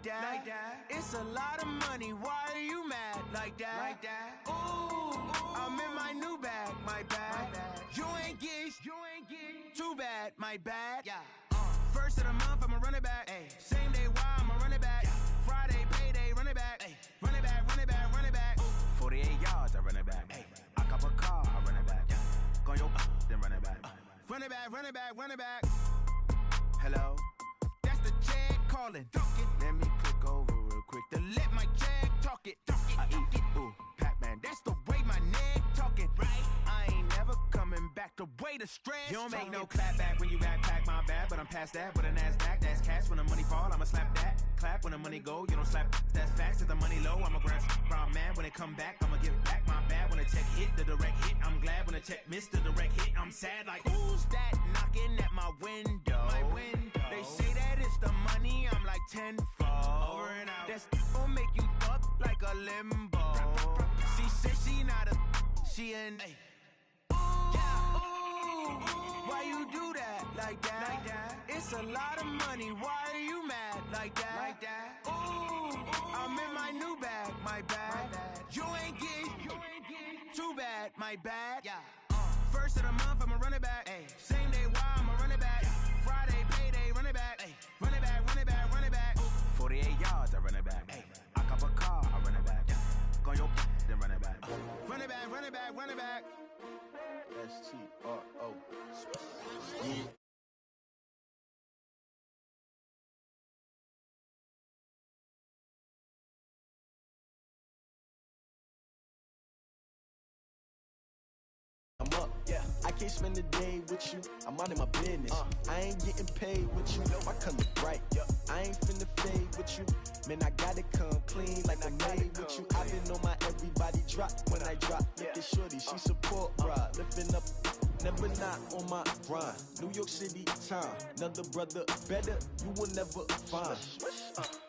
like that. It's a lot of money, why are you mad like that? Ooh, I'm in my new bag, my bad. You ain't get too bad, my bad. First of the month, I'ma run it back. Same day, why I'ma run it back. Friday, payday, run it back. Run it back, run it back, run it back. 48 yards, I run it back. I cop a car, I run it back. Go your then run it back. Run it back, run it back, run it back. Hello? That's the jag calling. Let me click over real quick to let my jag talk it. I eat it, ooh, Pac-Man. That's the way my neck talking. I ain't never coming back the way the stress. You don't make no clap back when you backpack, my bad. But I'm past that with a NASDAQ. That's cash when the money fall, I'ma slap that. Clap when the money go, you don't slap. That's facts. If the money low, I'ma grab brown man. When it come back, I'ma give back my bad. When the check hit, the direct hit. I'm glad when the check missed the direct hit. I'm sad like, who's that knocking at my window? They say that it's the money, I'm like tenfold. Over and out. That's gon' make you up like a limbo. She said she not a, she an. Why you do that like that? It's a lot of money, why are you mad like that? Ooh, I'm in my new bag, my bad. You ain't get too bad, my bad. First of the month, I'ma run it back. Same day, why I'ma run it back. Friday, payday, run it back. Run it back, run it back, run it back. 48 yards, I run it back. I cop a car, I run it back. Go your then run it back. Run it back, run it back, run it back. S-T-R-O. Yeah. I'm up, I can't spend the day with you, I'm out of my business. I ain't getting paid with you, my color bright. I ain't finna fade with you, man, I gotta come clean like I made with you. I been on my everybody drop when I drop. Look at shorty, she support ride, lifting up, never not on my grind. New York City time, another brother better, you will never find.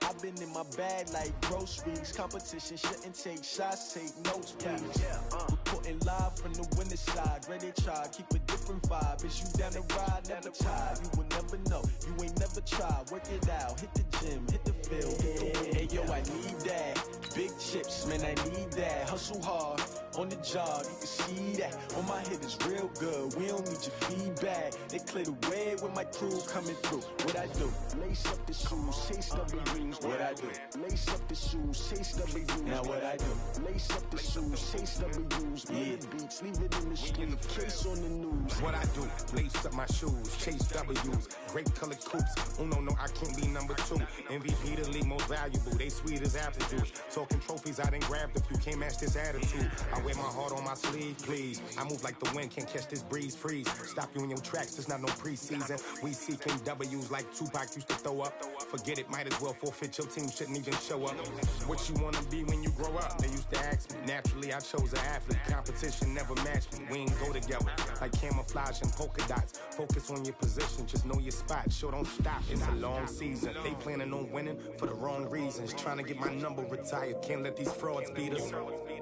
I've been in my bag like groceries. Competition shouldn't take shots, take notes, please. Reporting live from the winter side. Ready to try, keep a different vibe. Is you down the ride, never tired. You will never know, you ain't never tried. Work it out, hit the gym, hit the field. Hey yo, I need that. Big chips, man, I need that. Hustle hard, on the job, you can see that. On my head is real good, we don't need your feedback. They clear the way with my crew coming through. What I do? Lace up the shoes, chase W's. What I do? Lace up the shoes, chase W's. Now what I do? Lace up the shoes, chase W's. Yeah, beats, leave it in the street, case on the news. What I do? Lace up my shoes, chase W's. Great colored coops. Oh no, I can't be number 2. MVP the league most valuable. They sweet as apple juice. Talking trophies, I done grabbed a few. Can't match this attitude. I wear my heart on my sleeve, please. I move like the wind, can't catch this breeze, freeze. Stop you in your tracks, there's not no preseason. We seeking W's like Tupac used to throw up. Forget it, might as well forfeit. Your team shouldn't even show up. What you wanna be when you grow up? They used to ask me. Naturally, I chose an athlete. Competition never matched me. We ain't go together like camouflage and polka dots. Focus on your position, just know your spot. Sure, don't stop. It's a long season. They planning on winning for the wrong reasons. Trying to get my number retired. Can't let these frauds beat us.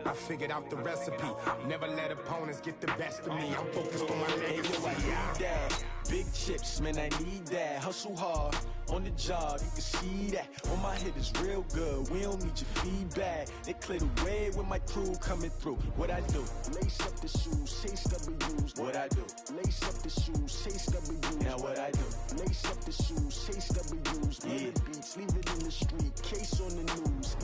I figured out the recipe. Never let opponents get the best of me. I'm focused on my legacy. I need that. Big chips, man, I need that. Hustle hard, on the job, you can see that. On my head is real good, we don't need your feedback. They clear the way with my crew coming through. What I do? Lace up the shoes, chase W's. What I do? Lace up the shoes, chase W's. Now what I do? Lace up the shoes, chase W's. Yeah, beats, leave it in the street, case on the news.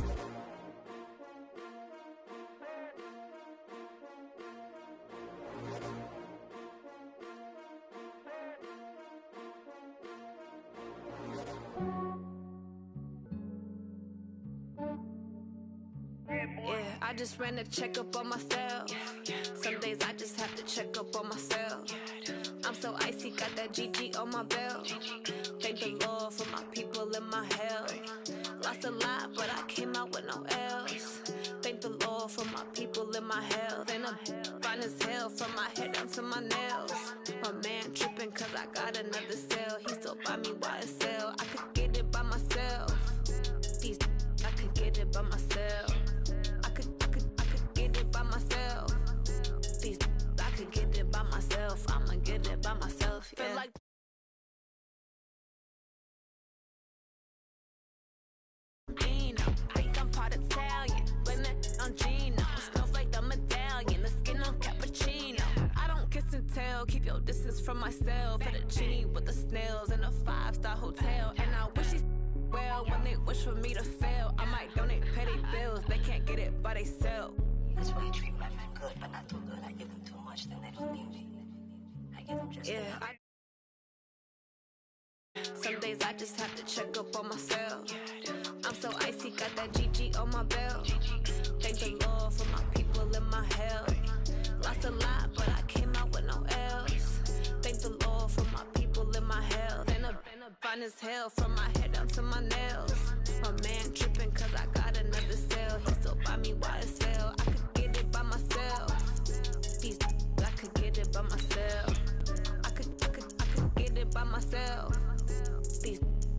Yeah, I just ran a checkup on myself. Some days I just have to check up on myself. I'm so icy, got that GG on my belt. Thank the Lord for my people and my health. Lost a lot, but I came out with no L's. Thank the Lord for my people and my health. And I'm fine as hell from my head down to my nails. My man tripping cause I got another cell. He still buy me YSL. I could get it by myself. I could get it by myself. I could get it by myself. I could get it by myself. I'ma get it by myself. Yeah. Feel like from myself. For the genie with the snails in a 5-star hotel. And I wish these well when they wish for me to fail. I might donate, pay their bills. They can't get it by themselves. That's why you treat women good, but not too good. I give them too much, then they don't need me. I give them just enough. Some days I just have to check up on myself. I'm so icy, got that GG on my belt. Thank the Lord for my people in my health. Lost a lot, but I came out with no L's. Thank the Lord for my people in my health. Been a fine as hell from my head down to my nails. My man tripping cause I got another cell. He still buy me YSL. I could get it by myself. I could get it by myself. I could get it by myself.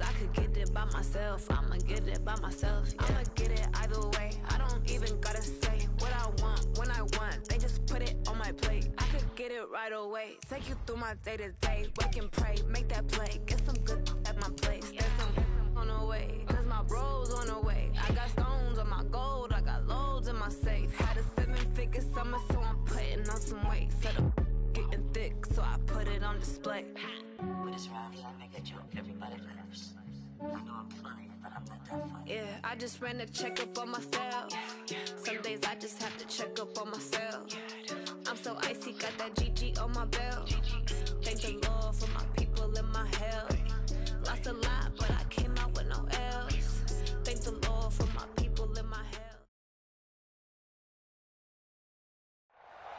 I could get it by myself. I'ma get it by myself. Yeah. I'ma get it either way. I don't even gotta say what I want when I want. They just put it on my plate. I could get it right away. Take you through my day to day. Wake and pray, make that play. Get some good at my place. There's some on the way, cause my bro's on the way. I got stones on my gold. I got loads in my safe. Had a 7-figure summer, so I'm putting on some weight. Set up getting thick, so I put it on display. But it's around here, I make a joke, everybody laughs. I know I'm funny, but I'm not that funny. Yeah, I just ran a checkup on myself. Some days I just have to check up on myself. I'm so icy, got that GG on my belt. Thank the Lord for my people in my health. Lost a lot, but I came out with no L's. Thank the Lord for my people in my health.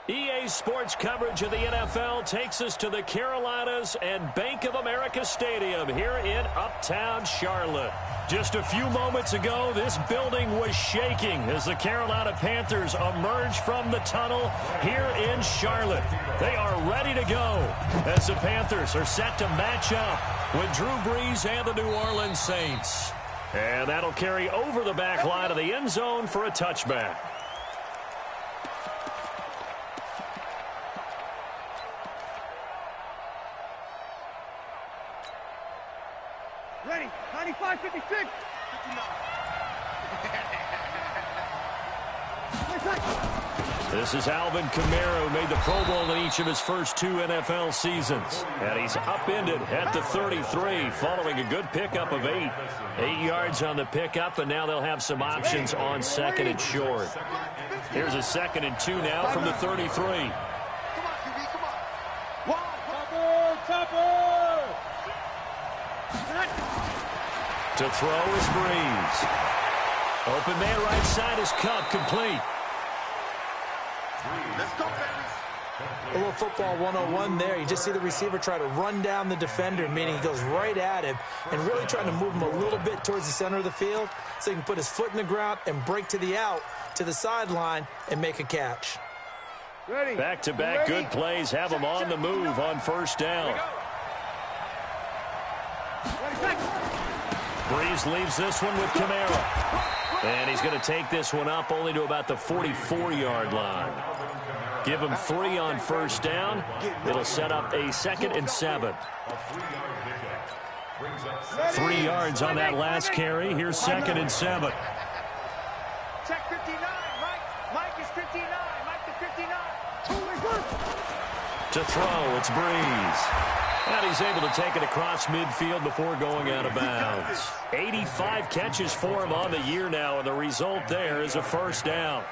EA Sports coverage of the NFL takes us to the Carolinas and Bank of America Stadium here in Uptown Charlotte. Just a few moments ago, this building was shaking as the Carolina Panthers emerged from the tunnel here in Charlotte. They are ready to go as the Panthers are set to match up with Drew Brees and the New Orleans Saints. And that'll carry over the back line of the end zone for a touchback. Ready, 95, 56. 59. This is Alvin Kamara, who made the Pro Bowl in each of his first 2 NFL seasons. And he's upended at the 33 following a good pickup of 8. 8 yards on the pickup, and now they'll have some options on 2nd and short. Here's a 2nd and 2 now from the 33. Come on, QB, come on. Topper! To throw is Brees. Open man right side is Cup, complete. Let's go, baby. A little football 101 there. You just see the receiver try to run down the defender, meaning he goes right at him and really trying to move him a little bit towards the center of the field so he can put his foot in the ground and break to the out, to the sideline, and make a catch. Ready. Back-to-back good plays have him on the move on first down. Brees leaves this one with Kamara. And he's going to take this one up only to about the 44-yard line. Give him 3 on first down. It'll set up a 2nd and 7. 3 yards on that last carry. Here's 2nd and 7. Check 59, Mike. Mike is 59. Mike is 59. To throw, it's Brees. And he's able to take it across midfield before going out of bounds. 85 catches for him on the year now, and the result there is a first down.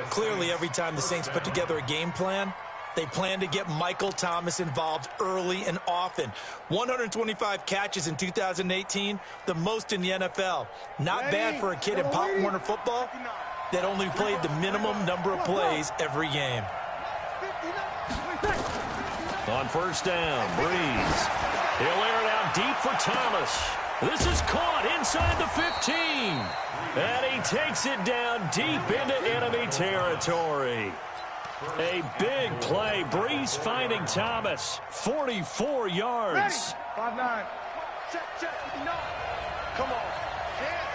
Clearly, every time the Saints put together a game plan, they plan to get Michael Thomas involved early and often. 125 catches in 2018, the most in the NFL. Not bad for a kid in Pop Warner football that only played the minimum number of plays every game. On first down, Brees. He'll air it out deep for Thomas. This is caught inside the 15. And he takes it down deep into enemy territory. A big play. Brees finding Thomas. 44 yards. 5-9. Check, check. No. Come on.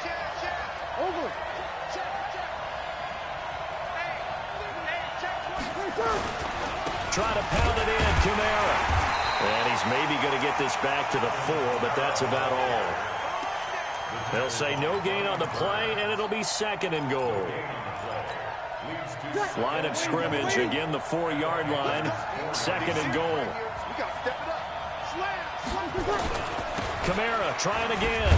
Check. Over. Check. Hey, check 20. Try to pound it in, Kamara. And he's maybe going to get this back to the 4, but that's about all. They'll say no gain on the play, and it'll be 2nd and goal. Line of scrimmage, again the 4-yard line, 2nd and goal. got to step it up. Slam. Kamara trying again.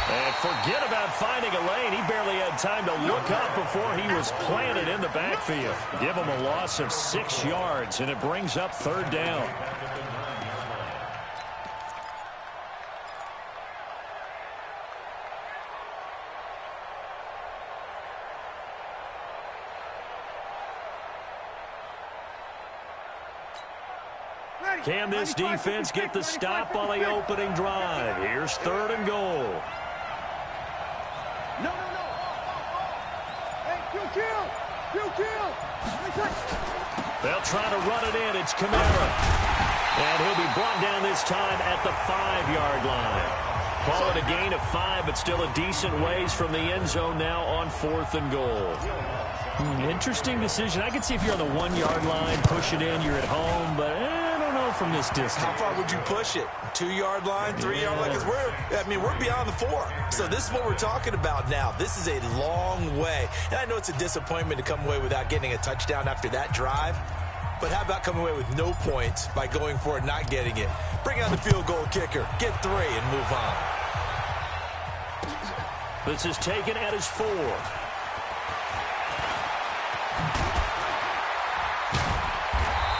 And forget about finding a lane. He barely had time to look up before he was planted in the backfield. Give him a loss of 6 yards, and it brings up 3rd down. Can this defense get the stop on the opening drive? Here's 3rd and goal. No. Hey, kill. They'll try to run it in. It's Kamara. And he'll be brought down this time at the 5-yard line. Call it a gain of 5, but still a decent ways from the end zone now on 4th and goal. Interesting decision. I could see if you're on the 1-yard line, push it in, you're at home, but I don't know from this distance. How far would you push it? 2-yard line, 3-yard line? Because we're beyond the 4. So this is what we're talking about now. This is a long way. And I know it's a disappointment to come away without getting a touchdown after that drive. But how about coming away with no points by going for it, not getting it? Bring out the field goal kicker, get 3, and move on. This is taken at his 4.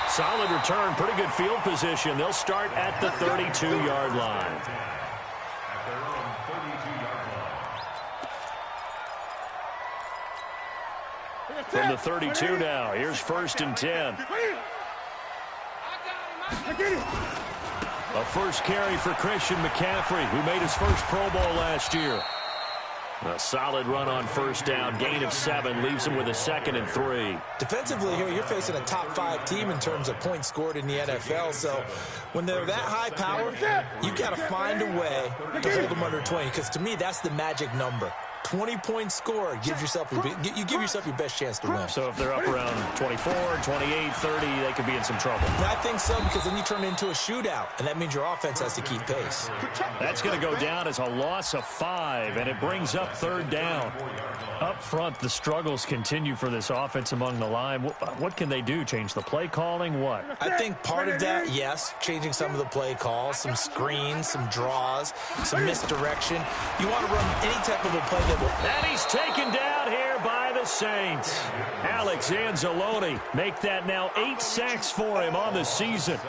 Solid return, pretty good field position. They'll start at the 32-yard line. From the 32 now, here's 1st and 10. A first carry for Christian McCaffrey, who made his first Pro Bowl last year. A solid run on 1st down, gain of 7, leaves him with a 2nd and 3. Defensively here, you're facing a top 5 team in terms of points scored in the NFL. So when they're that high powered, you've got to find a way to hold them under 20. Because to me, that's the magic number. 20 points scored gives yourself you give yourself your best chance to win. So if they're up around 24, 28, 30, they could be in some trouble. I think so, because then you turn it into a shootout, and that means your offense has to keep pace. That's going to go down as a loss of 5, and it brings up 3rd down. Up front, the struggles continue for this offense among the line. What can they do? Change the play calling? What? I think part of that, yes, changing some of the play calls, some screens, some draws, some misdirection. You want to run any type of a play that will... And he's taken down here by the Saints. Alex Anzalone make that now 8 sacks for him on the season.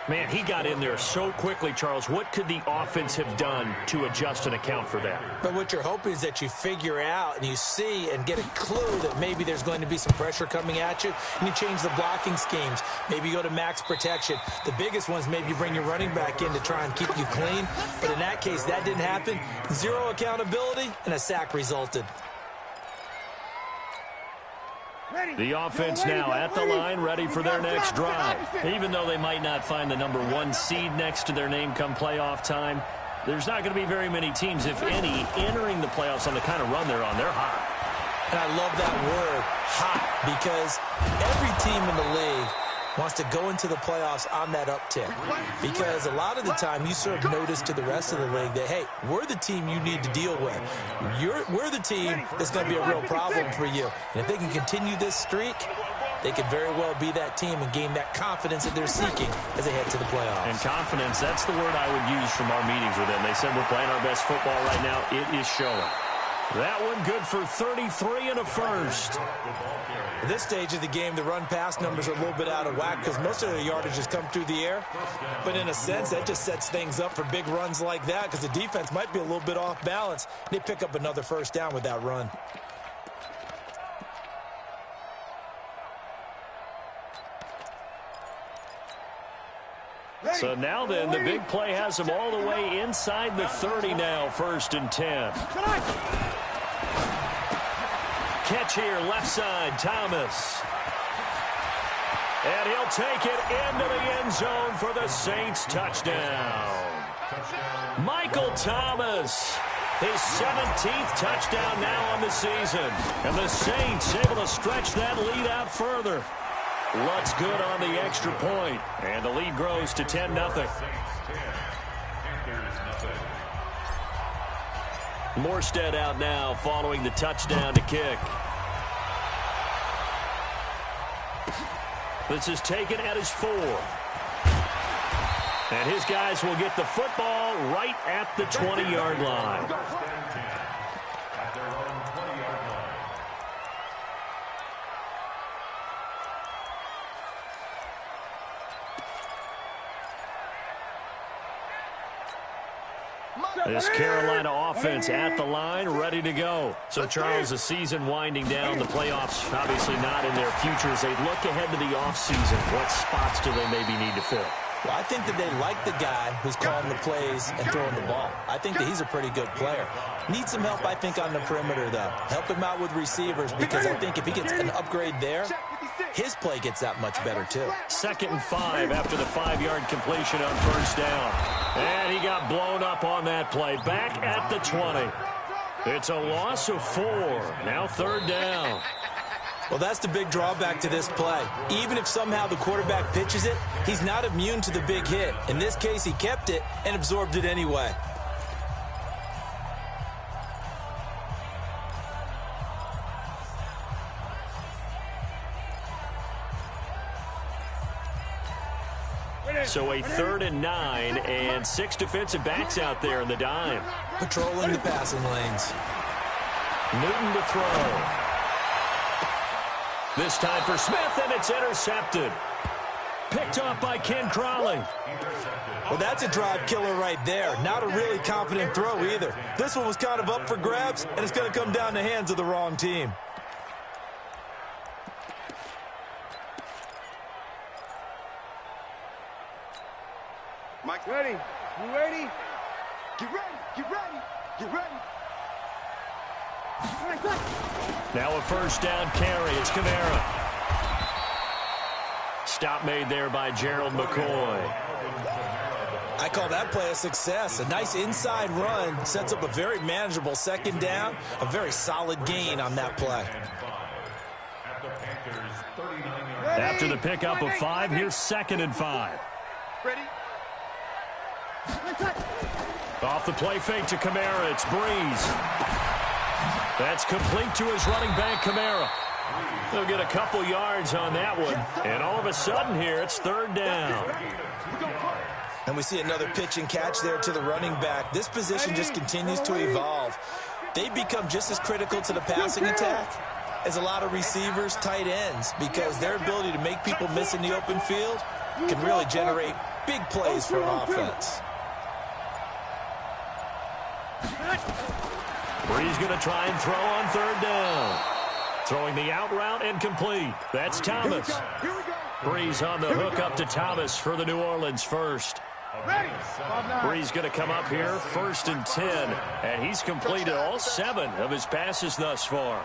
Man, he got in there so quickly, Charles. What could the offense have done to adjust and account for that? But what you're hoping is that you figure out and you see and get a clue that maybe there's going to be some pressure coming at you, and you change the blocking schemes. Maybe you go to max protection. The biggest ones, maybe you bring your running back in to try and keep you clean. But in that case, that didn't happen. 0 accountability, and a sack resulted. The offense now at the line, ready for their next drive. Even though they might not find the number 1 seed next to their name come playoff time, there's not going to be very many teams, if any, entering the playoffs on the kind of run they're on. They're hot. And I love that word, hot, because every team in the league wants to go into the playoffs on that uptick, because a lot of the time you serve notice to the rest of the league that, hey, we're the team you need to deal with. We're the team that's going to be a real problem for you. And if they can continue this streak, they could very well be that team and gain that confidence that they're seeking as they head to the playoffs. And confidence, that's the word I would use from our meetings with them. They said we're playing our best football right now. It is showing. That one good for 33 and a first. At this stage of the game, the run-pass numbers are a little bit out of whack because most of their yardage has come through the air. But in a sense, that just sets things up for big runs like that because the defense might be a little bit off balance. They pick up another 1st down with that run. So now then, the big play has them all the way inside the 30 now, 1st and 10. Catch here, left side, Thomas. And he'll take it into the end zone for the Saints touchdown. Michael Thomas, his 17th touchdown now on the season. And the Saints able to stretch that lead out further. Lutz good on the extra point, and the lead grows to 10-0. Morstead out now following the touchdown to kick. This is taken at his 4. And his guys will get the football right at the 20-yard line. This Carolina offense at the line, ready to go. So, Charles, the season winding down, the playoffs obviously not in their future. As they look ahead to the offseason, what spots do they maybe need to fill? Well, I think that they like the guy who's calling the plays and throwing the ball. I think that he's a pretty good player. Needs some help, I think, on the perimeter, though. Help him out with receivers, because I think if he gets an upgrade there, his play gets that much better, too. 2nd and 5 after the 5-yard completion on first down. And he got blown up on that play. Back at the 20. It's a loss of 4. Now 3rd down. Well, that's the big drawback to this play. Even if somehow the quarterback pitches it, he's not immune to the big hit. In this case, he kept it and absorbed it anyway. So a 3rd and 9 and 6 defensive backs out there in the dime. Patrolling the passing lanes. Newton to throw. This time for Smith, and it's intercepted. Picked off by Ken Crawley. Well, that's a drive killer right there. Not a really confident throw either. This one was kind of up for grabs, and it's going to come down the hands of the wrong team. Mike, ready? You ready? Get ready, get ready, get ready. Now a first down carry. It's Kamara. Stop made there by Gerald McCoy. I call that play a success. A nice inside run sets up a very manageable 2nd down. A very solid gain on that play. After the pickup of 5, here's 2nd and 5. Ready? Off the play fake to Kamara. It's Breeze. That's complete to his running back, Kamara. They'll get a couple yards on that one. And all of a sudden here, it's 3rd down. And we see another pitch and catch there to the running back. This position just continues to evolve. They become just as critical to the passing attack as a lot of receivers, tight ends, because their ability to make people miss in the open field can really generate big plays for an offense. Breeze going to try and throw on 3rd down. Throwing the out route and complete. That's Thomas. Breeze on the hook up to Thomas for the New Orleans first. Breeze going to come up here 1st and 10. And he's completed all 7 of his passes thus far.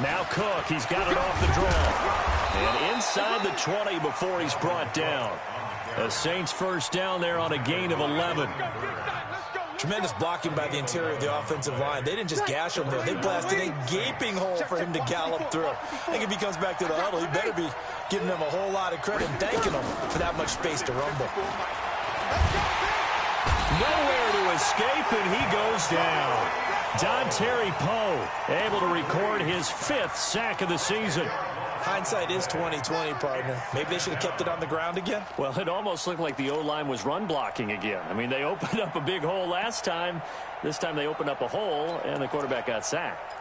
Now Cook. He's got it off the draw. And inside the 20 before he's brought down. The Saints first down there on a gain of 11. Tremendous blocking by the interior of the offensive line. They didn't just gash him there. They blasted a gaping hole for him to gallop through. I think if he comes back to the huddle, he better be giving them a whole lot of credit and thanking them for that much space to rumble. Nowhere to escape, and he goes down. Dontari Poe able to record his 5th sack of the season. Hindsight is 20/20, partner. Maybe they should have kept it on the ground again. Well, it almost looked like the O-line was run blocking again. I mean, they opened up a big hole last time. This time they opened up a hole, and the quarterback got sacked.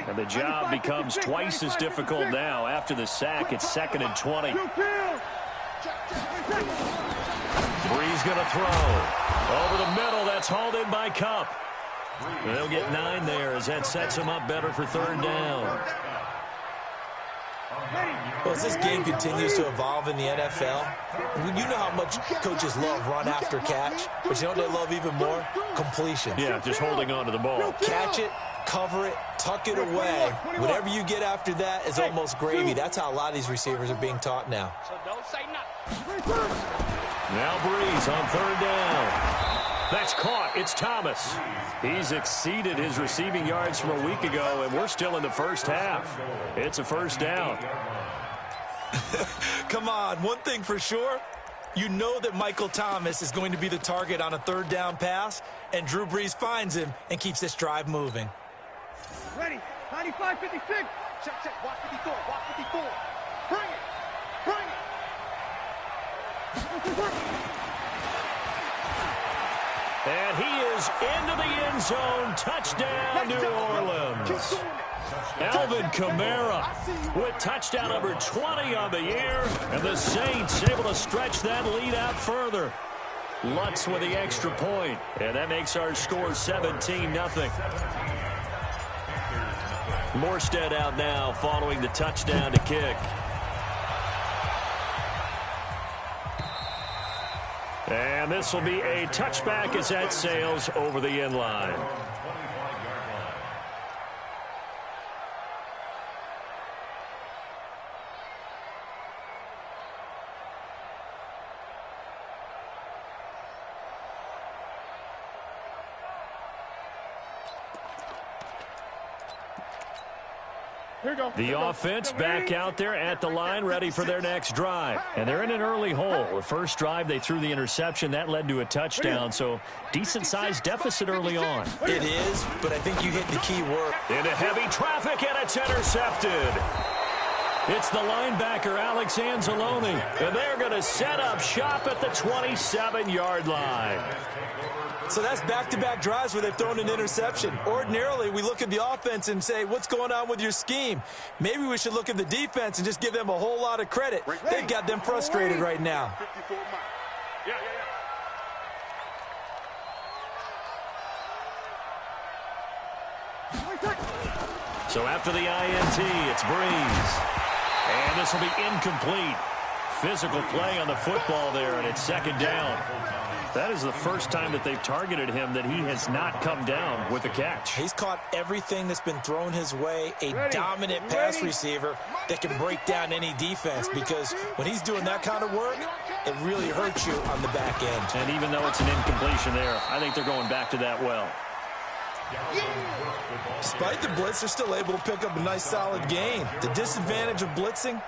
And the job becomes twice as difficult now. After the sack, it's 2nd and 20. Breeze going to throw. Over the middle, that's hauled in by Kupp. They'll get 9 there as that sets them up better for 3rd down. Well, as this game continues to evolve in the NFL, you know how much coaches love run after catch, but you know what they love even more? Completion. Yeah, just holding on to the ball. Catch it, cover it, tuck it away. Whatever you get after that is almost gravy. That's how a lot of these receivers are being taught now. So don't say nothing. Now Breeze on 3rd down. That's caught. It's Thomas. He's exceeded his receiving yards from a week ago, and we're still in the first half. It's a first down. Come on, one thing for sure, You know that Michael Thomas is going to be the target on a third down pass, and Drew Brees finds him and keeps this drive moving. Ready, 95, 56. Check, walk 54, walk 54. Bring it, bring it. And he is into the end zone. Touchdown, New Orleans. Alvin Kamara with touchdown number 20 on the year. And the Saints able to stretch that lead out further. Lutz with the extra point. And that makes our score 17-0. Morstead out now following the touchdown to kick. And this will be a touchback as that sails over the end line. The offense back out there at the line, ready for their next drive. And they're in an early hole. The first drive, they threw the interception. That led to a touchdown, so decent-sized deficit early on. It is, but I think you hit the key word. Into heavy traffic, and it's intercepted. It's the linebacker, Alex Anzalone. And they're going to set up shop at the 27-yard line. So that's back-to-back drives where they've thrown an interception. Ordinarily, we look at the offense and say, what's going on with your scheme? Maybe we should look at the defense and just give them a whole lot of credit. They've got them frustrated right now. So after the INT, it's Brees. And this will be incomplete. Physical play on the football there, and it's second down. That is the first time that they've targeted him that he has not come down with a catch. He's caught everything that's been thrown his way, a dominant pass receiver that can break down any defense, because when he's doing that kind of work, it really hurts you on the back end. And even though it's an incompletion there, I think they're going back to that well. Despite the blitz, they're still able to pick up a nice solid gain. The disadvantage of blitzing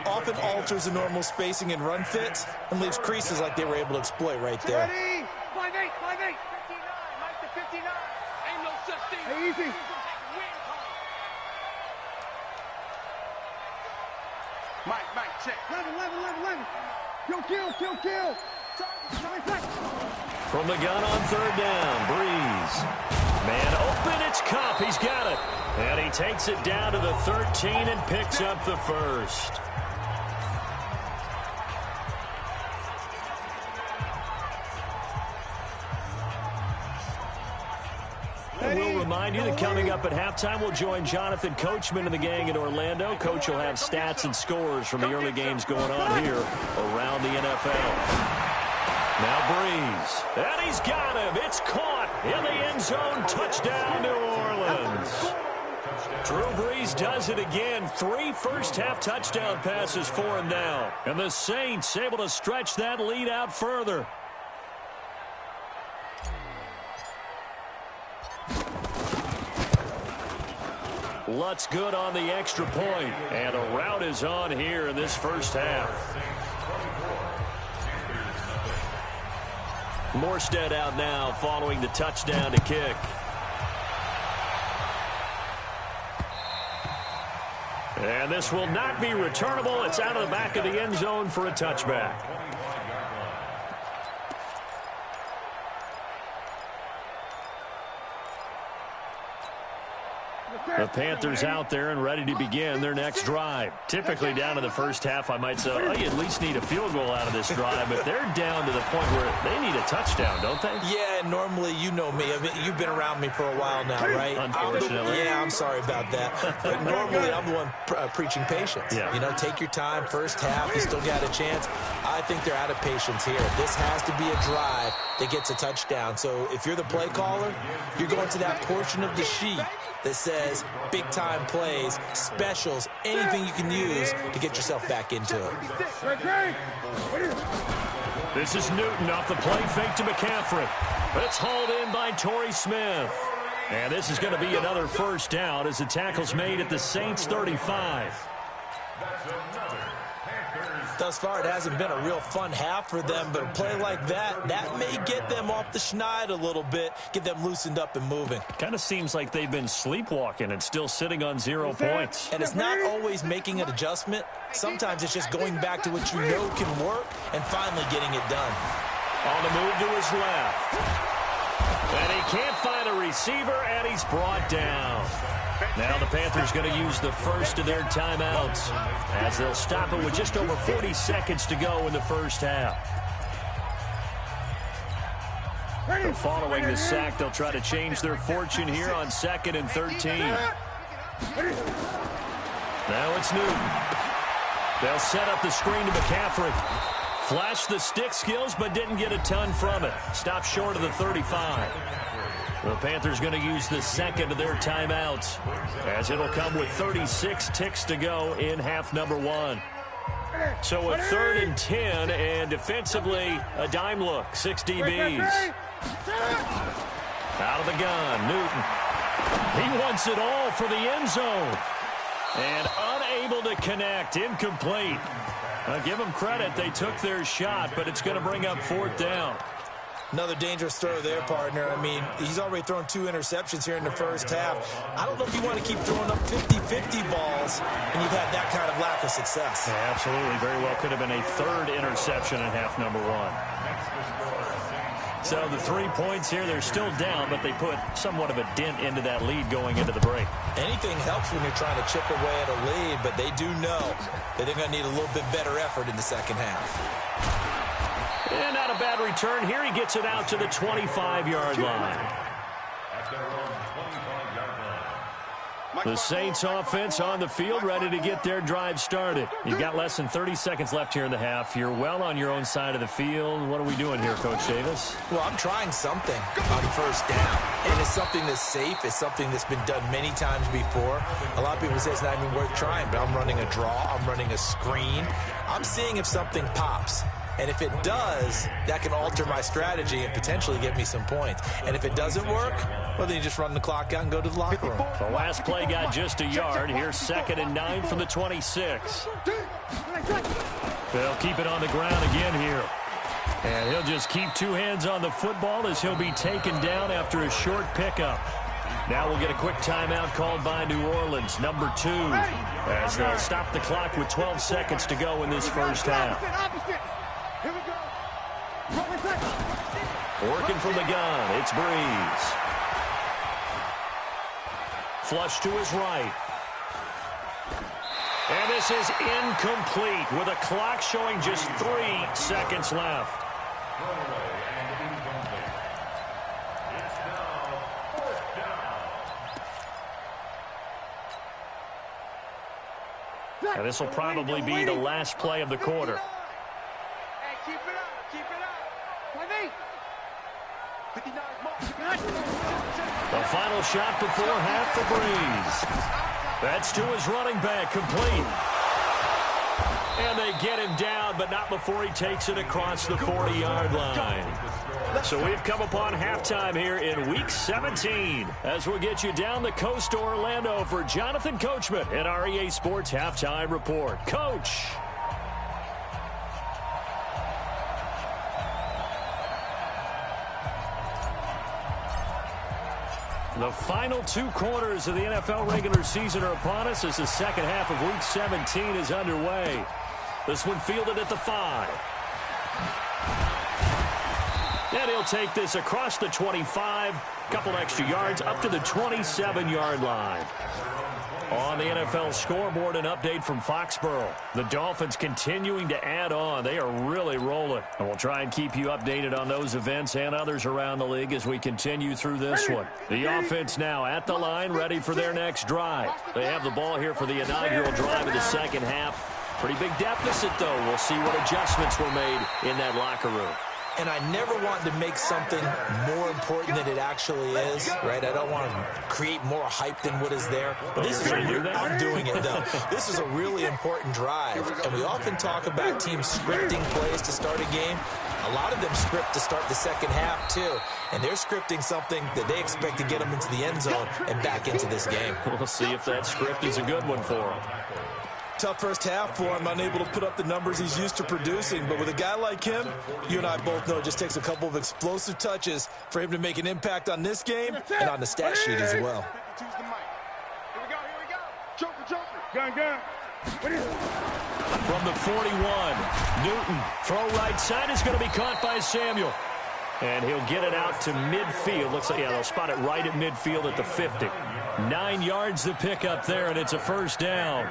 often alters the normal spacing and run fits and leaves creases like they were able to exploit right there. Ready, 5-8, 5-8. 59, Mike to 59. Ain't no such thing. Hey, easy. Mike, check. 11. Kill. From the gun on third down, Brees. Man open, it's Cup. He's got it. And he takes it down to the 13 and picks up the first. We'll remind you that coming up at halftime, we'll join Jonathan Coachman and the gang in Orlando. Coach will have stats and scores from the early games going on here around the NFL. Now Brees, and he's got him. It's caught in the end zone. Touchdown, New Orleans. Drew Brees does it again. 3 first-half touchdown passes for him now. And the Saints able to stretch that lead out further. Lutz good on the extra point. And a rout is on here in this first half. Morstead out now following the touchdown to kick. And this will not be returnable. It's out of the back of the end zone for a touchback. The Panthers out there and ready to begin their next drive. Typically down to the first half, I might say, oh, you at least need a field goal out of this drive, but they're down to the point where they need a touchdown, don't they? Yeah, normally, you know me. I mean, you've been around me for a while now, right? Unfortunately. I'm sorry about that. But normally, I'm the one preaching patience. Yeah. You know, take your time. First half, you still got a chance. I think they're out of patience here. This has to be a drive that gets a touchdown. So if you're the play caller, you're going to that portion of the sheet that says big-time plays, specials, anything you can use to get yourself back into it. This is Newton off the play fake to McCaffrey. It's hauled in by Torrey Smith. And this is going to be another first down as the tackle's made at the Saints 35. Thus far, it hasn't been a real fun half for them, but a play like that may get them off the schneid a little bit, get them loosened up and moving. Kind of seems like they've been sleepwalking and still sitting on 0 points. And it's not always making an adjustment. Sometimes it's just going back to what you know can work and finally getting it done. On the move to his left. And he can't find a receiver, and he's brought down. Now the Panthers going to use the first of their timeouts as they'll stop it with just over 40 seconds to go in the first half. So following the sack, they'll try to change their fortune here on 2nd and 13. Now it's Newton. They'll set up the screen to McCaffrey. Flashed the stick skills, but didn't get a ton from it. Stopped short of the 35. The Panthers going to use the second of their timeouts as it'll come with 36 ticks to go in half number 1. So a 3rd and 10, and defensively a dime look. 6 DBs. Out of the gun, Newton. He wants it all for the end zone. And unable to connect, incomplete. I'll give them credit, they took their shot, but it's going to bring up 4th down. Another dangerous throw there, partner. I mean, he's already thrown 2 interceptions here in the first half. I don't know if you want to keep throwing up 50-50 balls, and you've had that kind of lack of success. Yeah, absolutely. Very well could have been a 3rd interception in half number 1. So the 3 points here, they're still down, but they put somewhat of a dent into that lead going into the break. Anything helps when you're trying to chip away at a lead, but they do know that they're going to need a little bit better effort in the second half. And not a bad return here. He gets it out to the 25-yard line. The Saints offense on the field, ready to get their drive started. You've got less than 30 seconds left here in the half. You're well on your own side of the field. What are we doing here, Coach Davis? Well, I'm trying something on first down. And it's something that's safe. It's something that's been done many times before. A lot of people say it's not even worth trying, but I'm running a draw. I'm running a screen. I'm seeing if something pops. And if it does, that can alter my strategy and potentially get me some points. And if it doesn't work, well, then you just run the clock out and go to the locker room. The last play got just a yard. Here's 2nd and 9 from the 26. They'll keep it on the ground again here. And he'll just keep 2 hands on the football as he'll be taken down after a short pickup. Now we'll get a quick timeout called by New Orleans, number 2, as they'll stop the clock with 12 seconds to go in this first half. Here we go. Working from the gun, it's Breeze. Flush to his right. And this is incomplete with a clock showing just 3 seconds left. And this will probably be the last play of the quarter. Keep it up, keep it up. 59. The final shot before half for Breeze. That's to his running back, complete. And they get him down, but not before he takes it across the 40-yard line. So we've come upon halftime here in Week 17 as we'll get you down the coast to Orlando for Jonathan Coachman at our EA Sports Halftime Report. Coach. The final 2 quarters of the NFL regular season are upon us as the second half of Week 17 is underway. This one fielded at the 5. And he'll take this across the 25, couple extra yards, up to the 27-yard line. On the NFL scoreboard, an update from Foxborough. The Dolphins continuing to add on. They are really rolling. And we'll try and keep you updated on those events and others around the league as we continue through this one. The offense now at the line, ready for their next drive. They have the ball here for the inaugural drive of the second half. Pretty big deficit, though. We'll see what adjustments were made in that locker room. And I never want to make something more important than it actually is, right? I don't want to create more hype than what is there. But this is I'm doing it, though. This is a really important drive. And we often talk about teams scripting plays to start a game. A lot of them script to start the second half, too. And they're scripting something that they expect to get them into the end zone and back into this game. We'll see if that script is a good one for them. Tough first half for him, unable to put up the numbers he's used to producing. But with a guy like him, you and I both know it just takes a couple of explosive touches for him to make an impact on this game and on the stat sheet as well. Here we go. Joker. Gun. From the 41, Newton. Throw right side is going to be caught by Samuel. And he'll get it out to midfield. Looks like, yeah, they'll spot it right at midfield at the 50. 9 yards to pick up there, and it's a first down.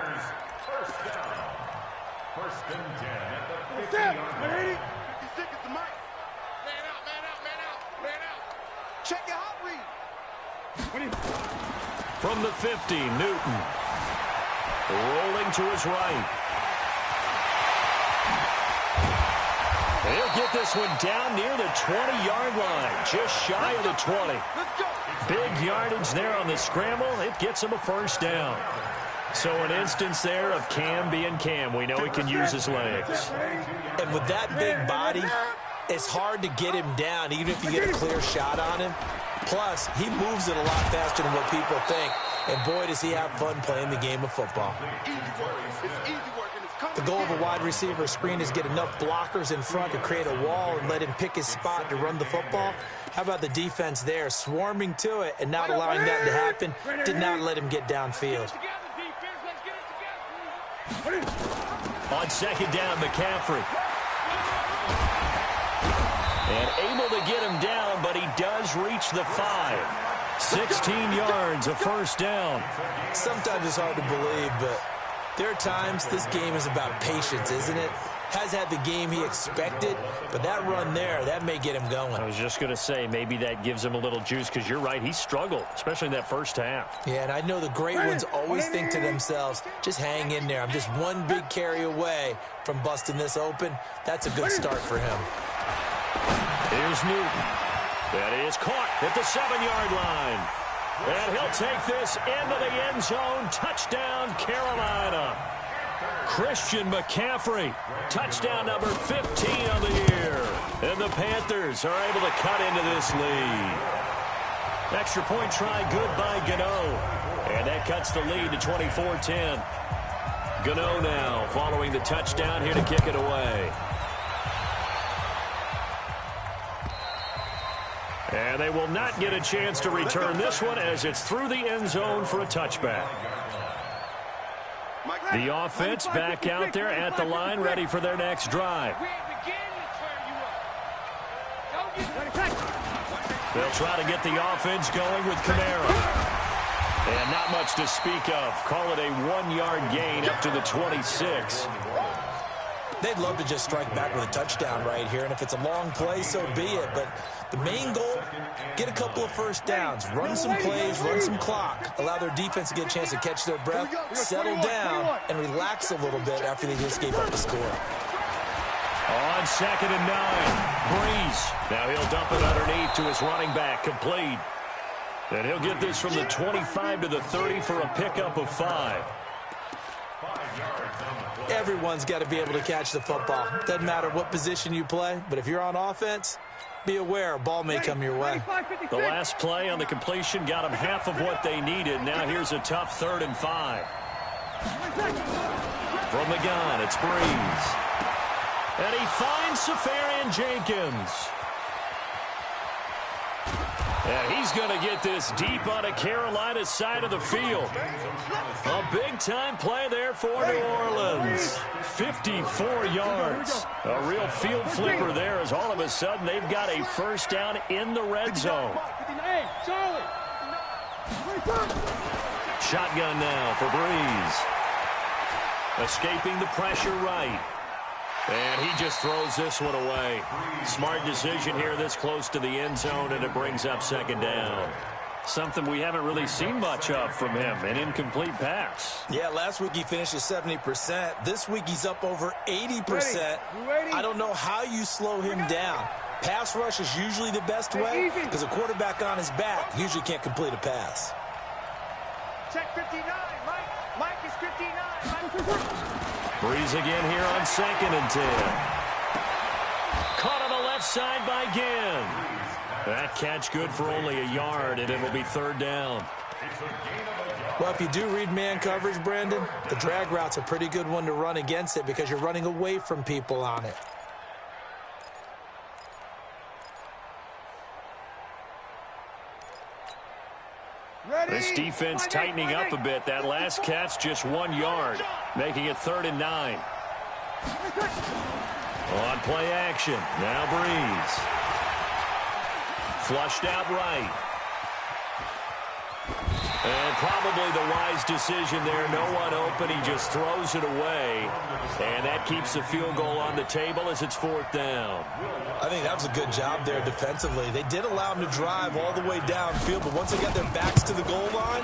First and 10 at the 50 Ready? yard. 56 is the mic. Man out. Check your hot read. From the 50, Newton. Rolling to his right. He'll get this one down near the 20-yard line, just shy of the 20. Let's go. Big yardage there on the scramble. It gets him a first down. So an instance there of Cam being Cam. We know he can use his legs. And with that big body, it's hard to get him down, even if you get a clear shot on him. Plus, he moves it a lot faster than what people think. And boy, does he have fun playing the game of football. The goal of a wide receiver screen is get enough blockers in front to create a wall and let him pick his spot to run the football. How about the defense there, swarming to it and not allowing that to happen, did not let him get downfield. On second down, McCaffrey. And able to get him down, but he does reach the 5. 16 yards, a first down. Sometimes it's hard to believe, but there are times this game is about patience, isn't it? Has had the game he expected, but that run there, that may get him going. I was just going to say, maybe that gives him a little juice, because you're right, he struggled, especially in that first half. Yeah, and I know the great ones always think to themselves, just hang in there. I'm just one big carry away from busting this open. That's a good start for him. Here's Newton. That is caught at the 7-yard line. And he'll take this into the end zone. Touchdown, Carolina. Christian McCaffrey, touchdown number 15 on the year. And the Panthers are able to cut into this lead. Extra point try good by Gano. And that cuts the lead to 24-10. Gano now following the touchdown here to kick it away. And they will not get a chance to return this one as it's through the end zone for a touchback. The offense back out there at the line, ready for their next drive. They'll try to get the offense going with Kamara. And not much to speak of. Call it a 1-yard gain up to the 26. They'd love to just strike back with a touchdown right here, and if it's a long play, so be it. But the main goal, get a couple of first downs, run some plays, run some clock, allow their defense to get a chance to catch their breath, settle down, and relax a little bit after they just gave up the score. On 2nd and 9, Breeze. Now he'll dump it underneath to his running back, complete. And he'll get this from the 25 to the 30 for a pickup of 5. Everyone's got to be able to catch the football. Doesn't matter what position you play, but if you're on offense, be aware a ball may come your way. The last play on the completion got them half of what they needed. Now here's a tough 3rd and 5. From the gun, it's Breeze. And he finds Safarian Jenkins. And he's going to get this deep on a Carolina side of the field. A big-time play there for New Orleans. 54 yards. A real field flipper there as all of a sudden they've got a first down in the red zone. Shotgun now for Breeze. Escaping the pressure right. And he just throws this one away. Smart decision here this close to the end zone, and it brings up 2nd down. Something we haven't really seen much of from him, an incomplete pass. Yeah, last week he finished at 70%. This week he's up over 80%. I don't know how you slow him down. Pass rush is usually the best way because a quarterback on his back usually can't complete a pass. Check 59, Mike is 59. Breeze again here on 2nd and 10. Caught on the left side by Ginn. That catch good for only a yard, and it will be 3rd down. Well, if you do read man coverage, Brandon, the drag route's a pretty good one to run against it because you're running away from people on it. This defense tightening up a bit. That last catch just 1 yard, making it 3rd and 9. On play action, now Breeze. Flushed out right. And probably the wise decision there. No one open. He just throws it away. And that keeps the field goal on the table as it's 4th down. I think that was a good job there defensively. They did allow him to drive all the way downfield, but once they got their backs to the goal line,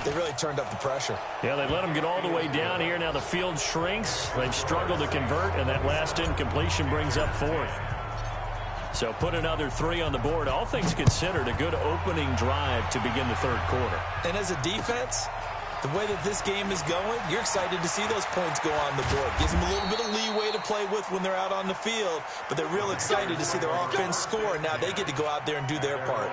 they really turned up the pressure. Yeah, they let him get all the way down here. Now the field shrinks. They've struggled to convert, and that last incompletion brings up 4th. So put another 3 on the board. All things considered, a good opening drive to begin the 3rd quarter. And as a defense, the way that this game is going, you're excited to see those points go on the board. Gives them a little bit of leeway to play with when they're out on the field, but they're real excited to see their offense score. Now they get to go out there and do their part.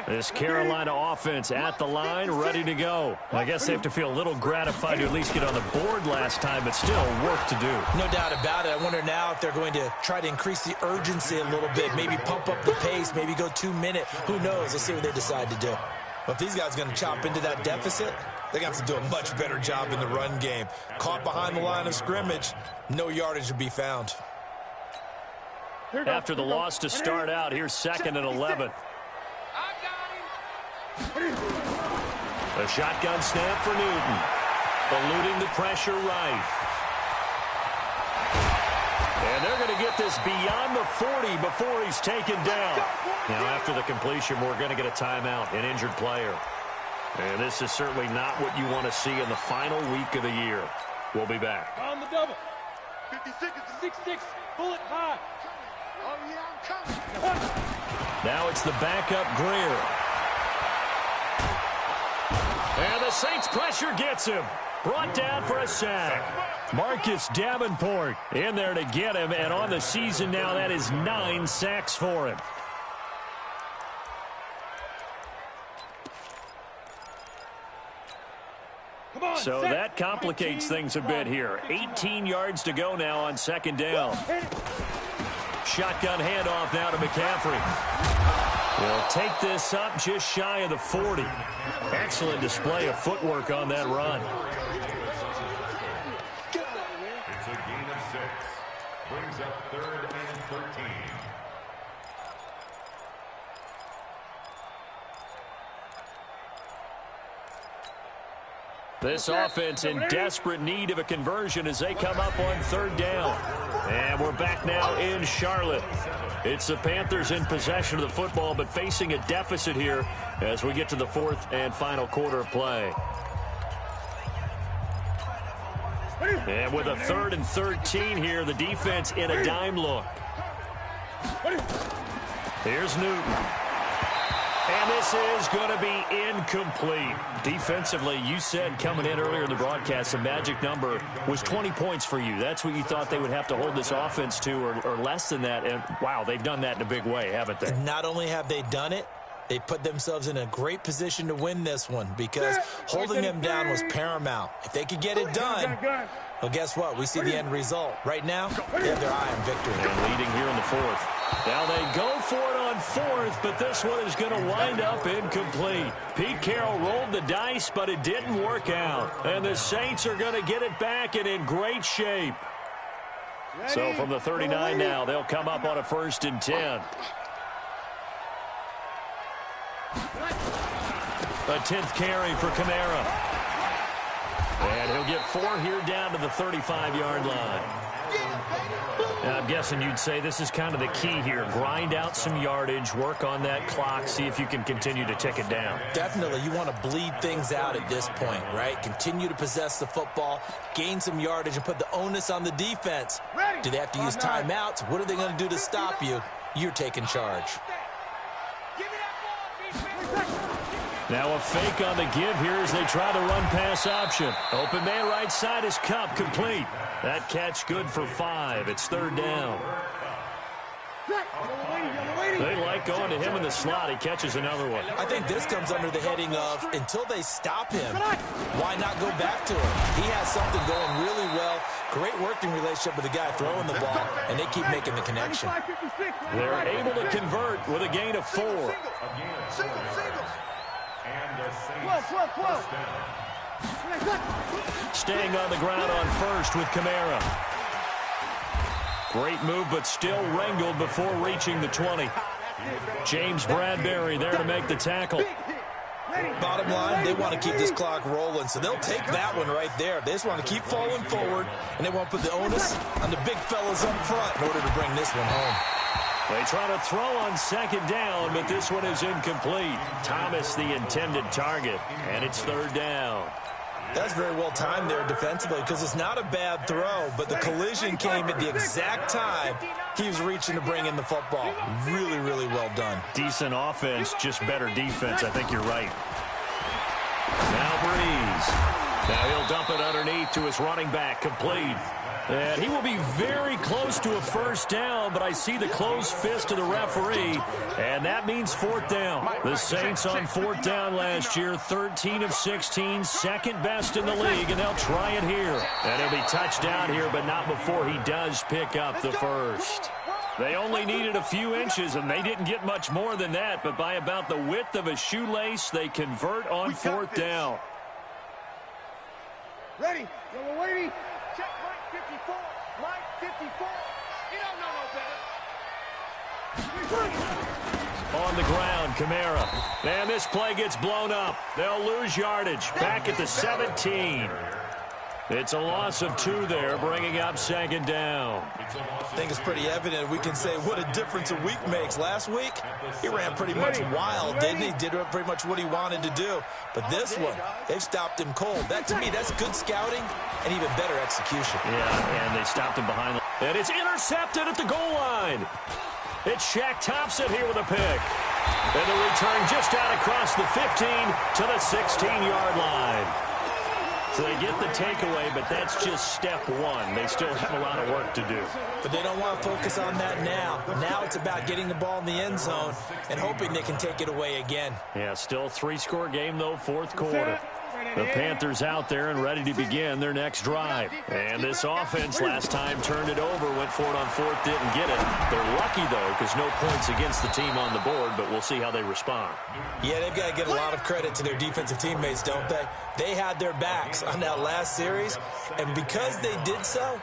This Carolina offense at the line, ready to go. I guess they have to feel a little gratified to at least get on the board last time, but still work to do. No doubt about it. I wonder now if they're going to try to increase the urgency a little bit, maybe pump up the pace, maybe go 2-minute. Who knows? Let's see what they decide to do. But if these guys are going to chop into that deficit, they're going to have to do a much better job in the run game. Caught behind the line of scrimmage, no yardage to be found. After the loss to start out, here's 2nd and 11. A shotgun snap for Newton. Eluding the pressure right. And they're going to get this beyond the 40 before he's taken down. Now, after the completion, we're going to get a timeout, an injured player. And this is certainly not what you want to see in the final week of the year. We'll be back. On the double. 56 is 6-6. Bullet high. Oh, yeah, I'm coming. Now it's the backup Greer. And the Saints pressure gets him. Brought down for a sack. Marcus Davenport in there to get him. And on the season now, that is 9 sacks for him. So that complicates things a bit here. 18 yards to go now on 2nd down. Shotgun handoff now to McCaffrey. Will take this up just shy of the 40. Excellent display of footwork on that run. It's a gain of 6. Brings up 3rd and 13. This offense in desperate need of a conversion as they come up on 3rd down. And we're back now in Charlotte. It's the Panthers in possession of the football, but facing a deficit here as we get to the 4th and final quarter of play. And with a 3rd and 13 here, the defense in a dime look. Here's Newton. And this is going to be incomplete. Defensively, you said coming in earlier in the broadcast, the magic number was 20 points for you. That's what you thought they would have to hold this offense to, or less than that. And, wow, they've done that in a big way, haven't they? Not only have they done it, they put themselves in a great position to win this one because holding them down was paramount. If they could get it done, well, guess what? We see the end result. Right now, they have their eye on victory. And leading here in the 4th. Now they go for it on 4th, but this one is going to wind up incomplete. Pete Carroll rolled the dice, but it didn't work out. And the Saints are going to get it back and in great shape. So from the 39 now, they'll come up on a 1st and 10. A 10th carry for Kamara. And he'll get 4 here down to the 35-yard line. And I'm guessing you'd say this is kind of the key here. Grind out some yardage, work on that clock, see if you can continue to tick it down. Definitely. You want to bleed things out at this point, right? Continue to possess the football, gain some yardage, and put the onus on the defense. Do they have to use timeouts? What are they going to do to stop you? You're taking charge. Now a fake on the give here as they try the run-pass option. Open man right side is Cup, complete. That catch good for 5. It's 3rd down. They like going to him in the slot. He catches another one. I think this comes under the heading of, until they stop him, why not go back to him? He has something going really well. Great working relationship with the guy throwing the ball, and they keep making the connection. They're able to convert with a gain of 4. Staying on the ground on first with Kamara. Great move, but still wrangled before reaching the 20. James Bradbury there to make the tackle. Bottom line, they want to keep this clock rolling, so they'll take that one right there. They just want to keep falling forward, and they want to put the onus on the big fellas up front in order to bring this one home. They try to throw on second down, but this one is incomplete. Thomas the intended target, and it's third down. That's very well timed there defensively, because it's not a bad throw, but the collision came at the exact time he was reaching to bring in the football. Really, really well done. Decent offense, just better defense. I think you're right. Now Breeze. Now he'll dump it underneath to his running back, complete. And he will be very close to a first down, but I see the closed fist of the referee, and that means fourth down. The Saints on fourth down last year, 13 of 16, second best in the league, and they'll try it here. And he'll be touched down here, but not before he does pick up the first. They only needed a few inches, and they didn't get much more than that, but by about the width of a shoelace, they convert on fourth down. Ready, yellow lady. Check line 54, line 54. You don't know no better. On the ground, Kamara. Man, this play gets blown up. They'll lose yardage. Back at the 17. It's a loss of 2 there, bringing up second down. I think it's pretty evident. We can say what a difference a week makes. Last week, he ran pretty much wild, didn't he? Did pretty much what he wanted to do. But this one, they've stopped him cold. That, to me, that's good scouting and even better execution. Yeah, and they stopped him behind the... And it's intercepted at the goal line. It's Shaq Thompson here with a pick. And the return just out across the 15 to the 16-yard line. So they get the takeaway, but that's just step one. They still have a lot of work to do. But they don't want to focus on that now. Now it's about getting the ball in the end zone and hoping they can take it away again. Yeah, still a 3-score game, though, fourth quarter. The Panthers out there and ready to begin their next drive. And this offense last time turned it over, went for it on fourth, didn't get it. They're lucky, though, because no points against the team on the board, but we'll see how they respond. Yeah, they've got to get a lot of credit to their defensive teammates, don't they? They had their backs on that last series, and because they did so,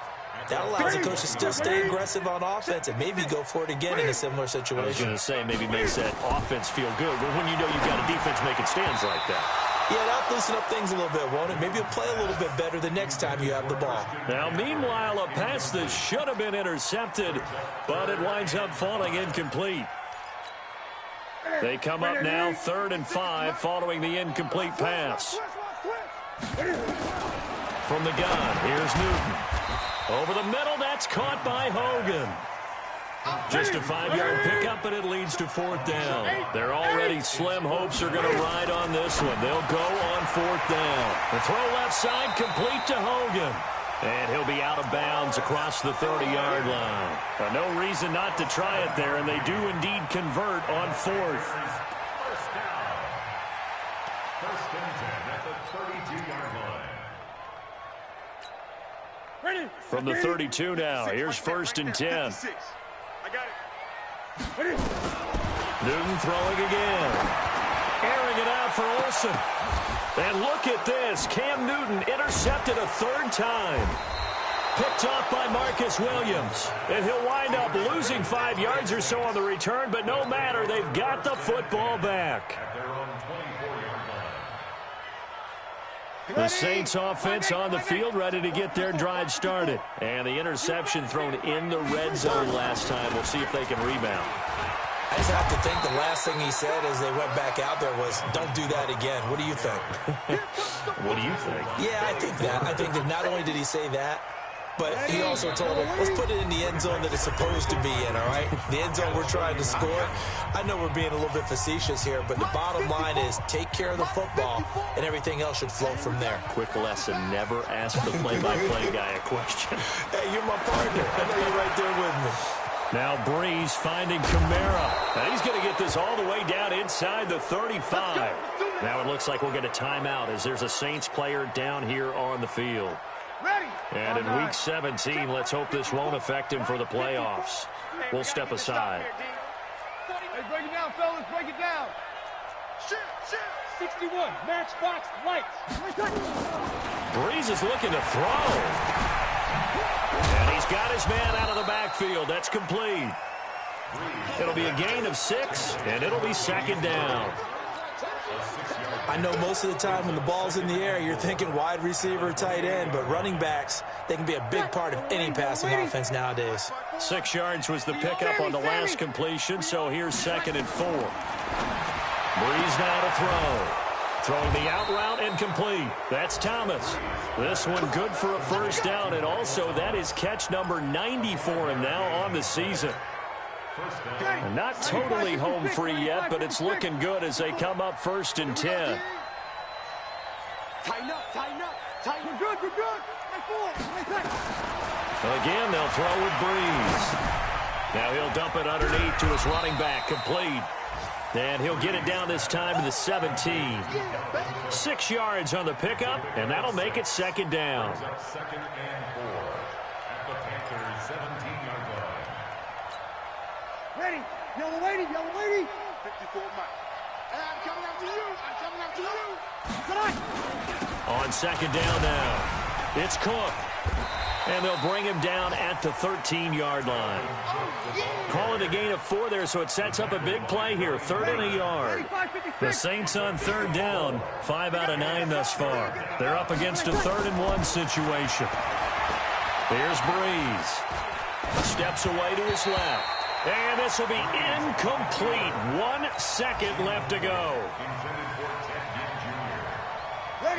that allows the coach to still stay aggressive on offense and maybe go for it again in a similar situation. I was going to say, maybe makes that offense feel good, but when you know you've got a defense making stands like that. Yeah, that'll loosen up things a little bit, won't it? Maybe you'll play a little bit better the next time you have the ball. Now, meanwhile, a pass that should have been intercepted, but it winds up falling incomplete. They come up now 3rd and 5 following the incomplete pass. From the gun, here's Newton. Over the middle, that's caught by Hogan. Just a 5-yard pickup, and it leads to fourth down. They're already slim hopes are going to ride on this one. They'll go on fourth down. The throw left side, complete to Hogan. And he'll be out of bounds across the 30-yard line. No reason not to try it there, and they do indeed convert on fourth. First down. First and 10 at the 32-yard line. From the 32 now, here's 1st and 10. I got it. Newton throwing again. Airing it out for Olsen. And look at this. Cam Newton intercepted a 3rd time. Picked off by Marcus Williams. And he'll wind up losing 5 yards or so on the return, but no matter, they've got the football back. At their own 24-yard line. The Saints offense on the field, ready to get their drive started. And the interception thrown in the red zone last time. We'll see if they can rebound. I just have to think the last thing he said as they went back out there was, don't do that again. What do you think? What do you think? Yeah, I think that. I think that not only did he say that, but he also told them, let's put it in the end zone that it's supposed to be in, all right? The end zone we're trying to score. I know we're being a little bit facetious here, but the bottom line is take care of the football, and everything else should flow from there. Quick lesson, never ask the play-by-play guy a question. Hey, you're my partner. I know you're right there with me. Now Breeze finding Kamara. And he's going to get this all the way down inside the 35. Now it looks like we'll get a timeout as there's a Saints player down here on the field. And in Week 17, let's hope this won't affect him for the playoffs. We'll step aside. Hey, break it down, fellas. Break it down. 61, matchbox lights. Breeze is looking to throw. And he's got his man out of the backfield. That's complete. It'll be a gain of 6, and it'll be second down. I know most of the time when the ball's in the air, you're thinking wide receiver, tight end, but running backs, they can be a big part of any passing offense nowadays. 6 yards was the pickup on the last completion, so here's 2nd and 4. Breeze now to throw. Throwing the out route and complete. That's Thomas. This one good for a first down, and also that is catch number 90 for him now on the season. And not totally home free yet, but it's looking good as they come up 1st and 10. Tighten up, tighten up, tighten. You're good, you're good. Again, they'll throw with Breeze. Now he'll dump it underneath to his running back, complete. And he'll get it down this time to the 17. 6 yards on the pickup, and that'll make it second down. 2nd and 4 at the Panthers' 17-yard line. Ready, yellow lady, yellow lady. 54 Mike. And I'm coming after you, I'm coming after you. Come on. On second down now, it's Cook. And they'll bring him down at the 13-yard line. Call it a gain of 4 there, so it sets up a big play here. 3rd and a yard. The Saints on 3rd down. 5 out of 9 thus far. They're up against a 3rd and 1 situation. Here's Breeze. Steps away to his left. And this will be incomplete. 1 second left to go.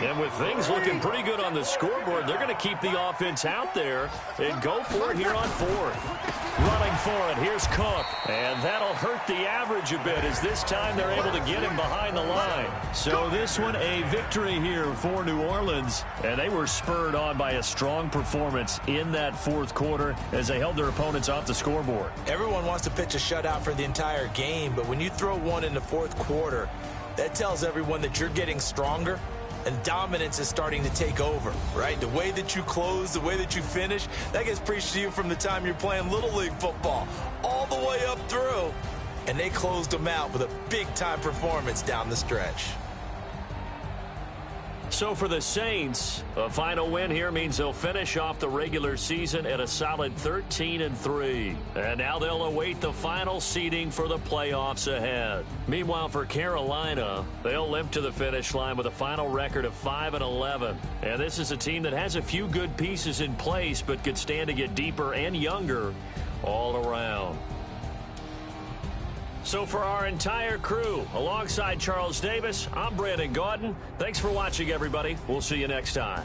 And with things looking pretty good on the scoreboard, they're going to keep the offense out there and go for it here on 4th. Running for it, here's Cook. And that'll hurt the average a bit as this time they're able to get him behind the line. So this one a victory here for New Orleans. And they were spurred on by a strong performance in that 4th quarter as they held their opponents off the scoreboard. Everyone wants to pitch a shutout for the entire game, but when you throw one in the 4th quarter, that tells everyone that you're getting stronger. And dominance is starting to take over, right? The way that you close, the way that you finish, that gets preached to you from the time you're playing Little League football all the way up through. And they closed them out with a big-time performance down the stretch. So for the Saints, a final win here means they'll finish off the regular season at a solid 13-3. And now they'll await the final seeding for the playoffs ahead. Meanwhile, for Carolina, they'll limp to the finish line with a final record of 5-11. And this is a team that has a few good pieces in place, but could stand to get deeper and younger all around. So for our entire crew, alongside Charles Davis, I'm Brandon Gaudin. Thanks for watching, everybody. We'll see you next time.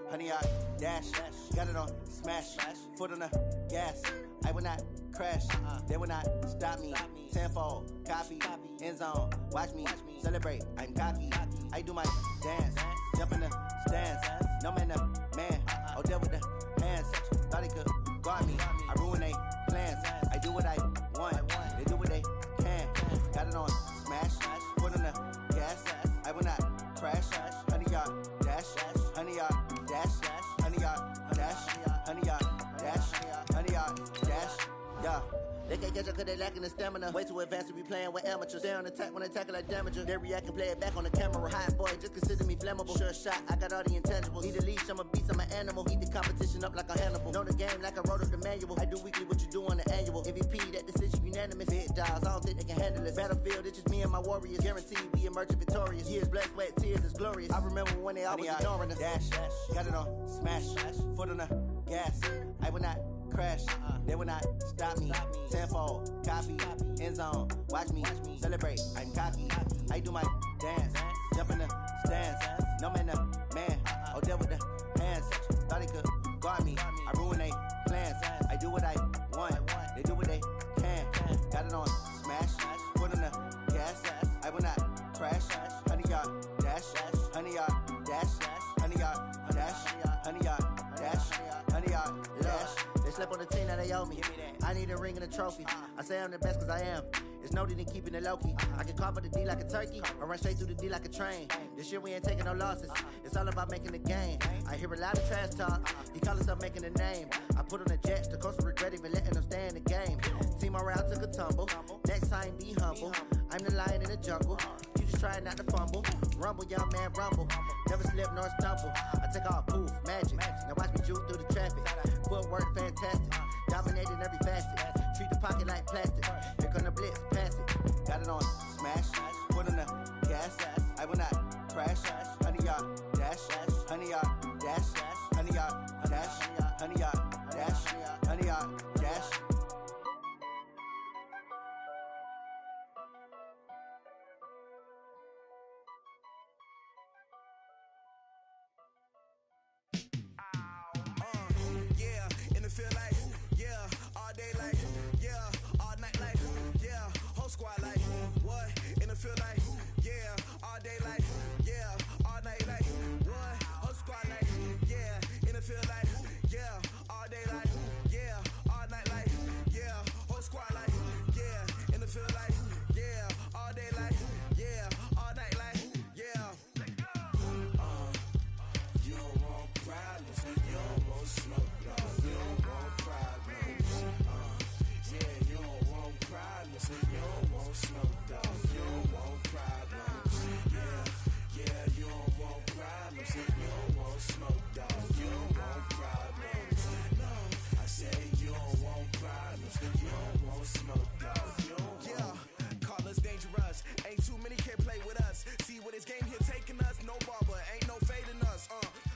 Honey, I dash, got it on smash, foot on the gas. I will not crash, they will not stop me. Tenfold, copy, end zone, watch me celebrate. I'm cocky, I do my dance, jump in the stands. No man, the man, oh, deal with the hands. Thought he could guard me, I ruin they plans. I do what I want, they do what they can. Got it on smash, foot on the gas. I will not crash, honey, y'all dash, honey, y'all dash, honey, y'all dash, honey, y'all dash, honey, y'all dash, yeah. They can't catch up cause they lacking the stamina. Way too advanced to be playing with amateurs. Stay on attack when they tackle like damager. They react and play it back on the camera. Hot boy, just consider me flammable. Sure shot, I got all the intangibles. Need a leash, I'm a beast, I'm an animal. Heat the competition up like a Hannibal. Know the game like I wrote up the manual. I do weekly what you do on the annual. MVP, that decision unanimous. Big dials, I don't think they can handle it. Battlefield, it's just me and my warriors. Guaranteed we emerge victorious. Years, blood, sweat, tears is glorious. I remember when they always ignoring us. Dash, got it on, smash, foot on the gas. I will not crash, they will not stop me. Tenfold, copy, end zone, watch me celebrate. I'm cocky, I do my dance, jump in the stands. No man, man, oh there with the hands. Thought they could guard me, I ruin they plans. I do what I want, they do what they can. Got it on, smash, foot on the gas. I will not crash, 100-yard dash, 100-yard dash, 100-yard dash, 100-yard dash, 100-yard dash. They slept on the team that they owe me. I need a ring and a trophy. I say I'm the best cause I am. It's noted in keeping it low-key. I can carve for the D like a turkey or run straight through the D like a train. This year we ain't taking no losses. It's all about making the game. I hear a lot of trash talk. He call himself making a name. I put on the Jets. The coach will regret even letting them stay in the game. Team morale took a tumble. Next time be humble. I'm the lion in the jungle. You just trying not to fumble. Rumble, young man, rumble. Never slip nor stumble. I take off, poof, magic. Now watch me juke through the traffic. Footwork fantastic. Dominating every facet. Treat the pocket like plastic. Here come the blitz, pass it. Got it on, smash. Put on the gas. I will not crash. 100-yard dash. 100-yard dash. 100-yard dash. 100-yard dash. 100-yard dash. Feel like, yeah, all day like, yeah, all night like, yeah, whole squad like, what? In the field like, yeah, all day like, yeah, all night like, what? Whole squad like, yeah, in the field like, yeah, all day like, yeah, all night like, yeah, whole squad like, yeah, in the field like, yeah, all day like, yeah, all night like, yeah. You don't want problems, you don't want smoke, dog. You don't want problems. Yeah, you don't want problems. You don't want smoke, dog. You don't want problems. Yeah, you don't want problems. You don't want smoke, dog. You don't want problems. No, I say you don't want problems. You don't want smoke, dog. You don't want. Call us dangerous. Ain't too many can play with us. See what this game here taking us. No barber, ain't no fading us.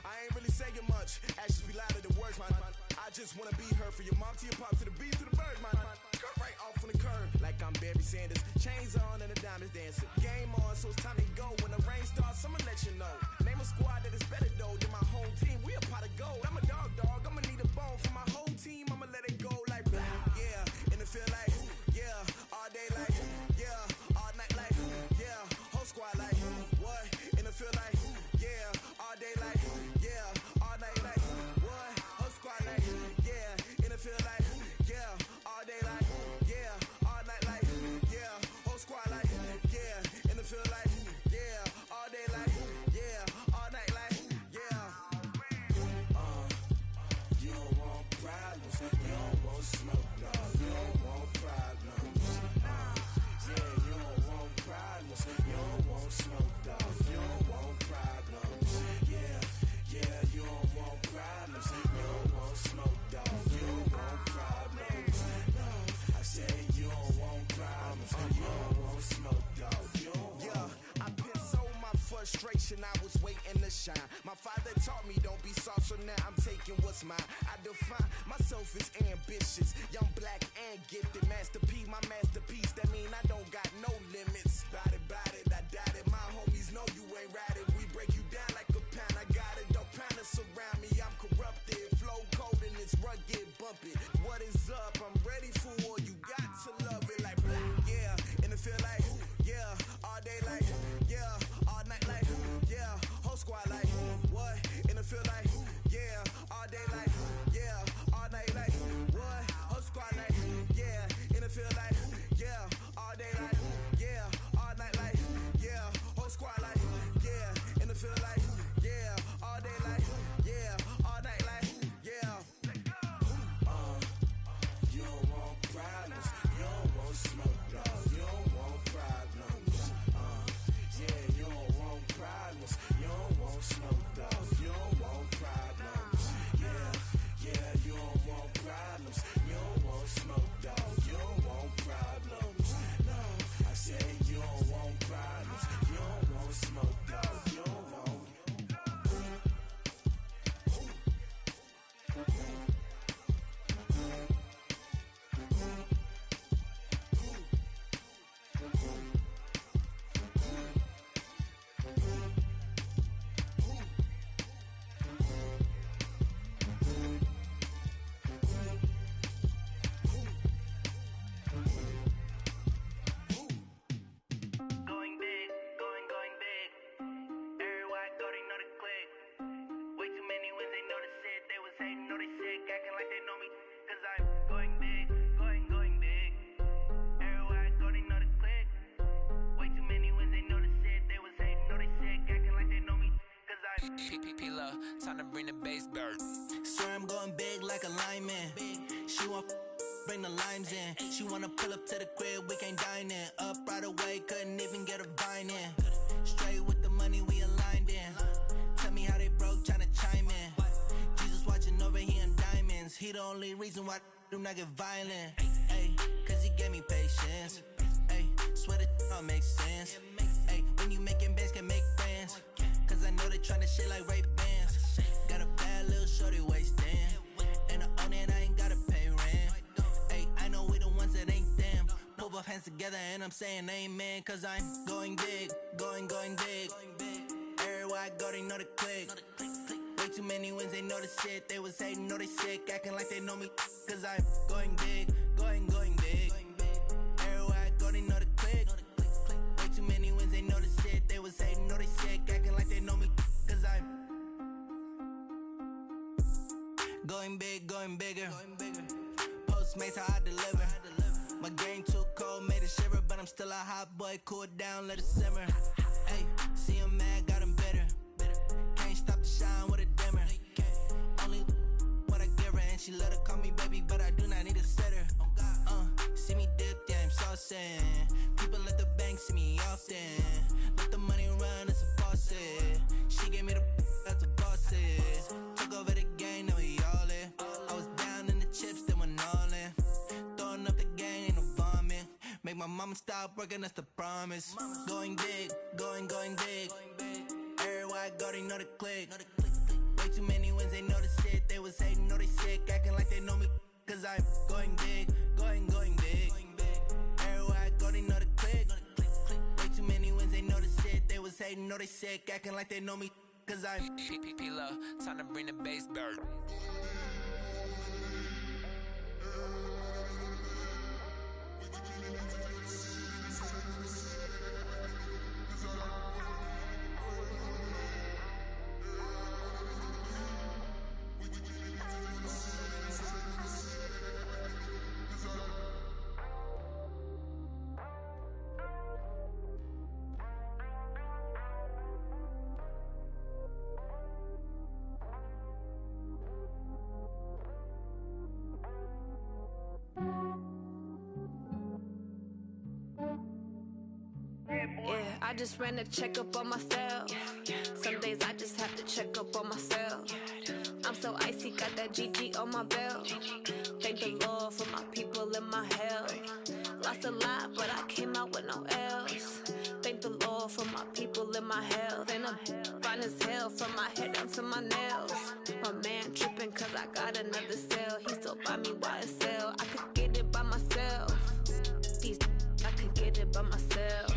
I ain't really saying much. Actions be louder than words, man. I just wanna be heard for your mom to your pop to the beat to the birds, man. Cut right off on the curb like I'm Barry Sanders. Chains on and the diamonds dancing. Game on, so it's time to go. When the rain starts, I'ma let you know. Name a squad that is better though than my home team. We a pot of gold. I'm a dog. I'ma need a bone for my whole team. I'ma let it go like blah. Yeah, and it feel like yeah, all day like yeah, all night like yeah, whole squad like what? And it feel like yeah, all day like yeah, all night like what? Whole squad like yeah, and it feel like yeah, all day like yeah, all night like yeah, whole squad like yeah, and it feel like yeah, all day like yeah, all night like yeah. You don't want problems, you don't want smoke, dog. You don't want problems. Yeah, you don't want problems, you don't want smoke, dog. You don't want problems. Yeah, you don't want problems, you don't want smoke, dog. You don't want problems. No, I say you don't want problems, you don't want smoke, dog. You don't want. Yeah, I put so my frustration, I was waiting to shine. My father taught me don't be soft, so now I'm taking what's mine. I define myself as ambitious, young, black, and gifted. Master P, my masterpiece. That mean I don't got no limits. Bout it, I doubt it. My homies know you ain't ratted. We break you down like a pound. I got it, dog pound to surround me. I'm corrupted, flow cold and it's rugged, bumpy. What is up? I'm ready for war. You got to love it like blah. Yeah, and it feel like yeah, all day like yeah, all night like yeah, whole squad like what? And it feel like yeah, all day like yeah, all night like what? Time to bring the bass bird. Swear I'm going big like a lineman. She want bring the limes in. She wanna pull up to the crib, we can't dine in. Up right away, couldn't even get a vine in. Straight with the money we aligned in. Tell me how they broke, tryna chime in. Jesus watching over here in diamonds. He the only reason why I do not get violent. Ay, cause he gave me patience. Ay, swear that don't make sense. Ay, when you making bands, can make friends. Cause I know they tryna shit like Ray-Bans. Got a bad little shorty wasting. And I own it, I ain't gotta pay rent. Ay, I know we the ones that ain't them. Pull both hands together and I'm saying amen. Cause I'm going big, going big. Everywhere I go, they know the click. Way too many wins, they know the shit. They was hating, know they sick, acting like they know me. Cause I'm going big, going big. Everywhere I go, they know the click. Way too many wins, they know the shit. They was hating, know they sick, acting like they know me. Cause I'm going big, going bigger. Postmates, how I deliver. My game too cold, made it shiver. But I'm still a hot boy, cool it down, let it simmer. Hey, see him mad, got him bitter. Can't stop the shine with a dimmer. Only what I give her, and she let her call me baby, but I do not need a sitter. See me dip, yeah, I'm saucing. People at the bank see me often. Let the money run, it's a faucet. She gave me the that's a boss it. Took over the game, now we all in. I was down in the chips, then went all in. Throwing up the gang, ain't no vomit. Make my mama stop working, that's the promise. Going big, going big. Everywhere I go, they know the click. Way too many wins, they know the shit. They was hating, know they sick, acting like they know me. Cause I'm going big, going big. Everywhere I go, they know the click. Way too many wins, they know the shit. They was hating, know they sick, acting like they know me. Cause I'm time to bring the bass bird. Yeah, I just ran a checkup on myself. Some days I just have to check up on myself. I'm so icy, got that GG on my belt. Thank the Lord for my people and my health. Lost a lot, but I came out with no L's. Thank the Lord for my people and my health. And I'm fine as hell from my head down to my nails. My man tripping cause I got another cell. He still buy me YSL. I could get it by myself. These I could get it by myself.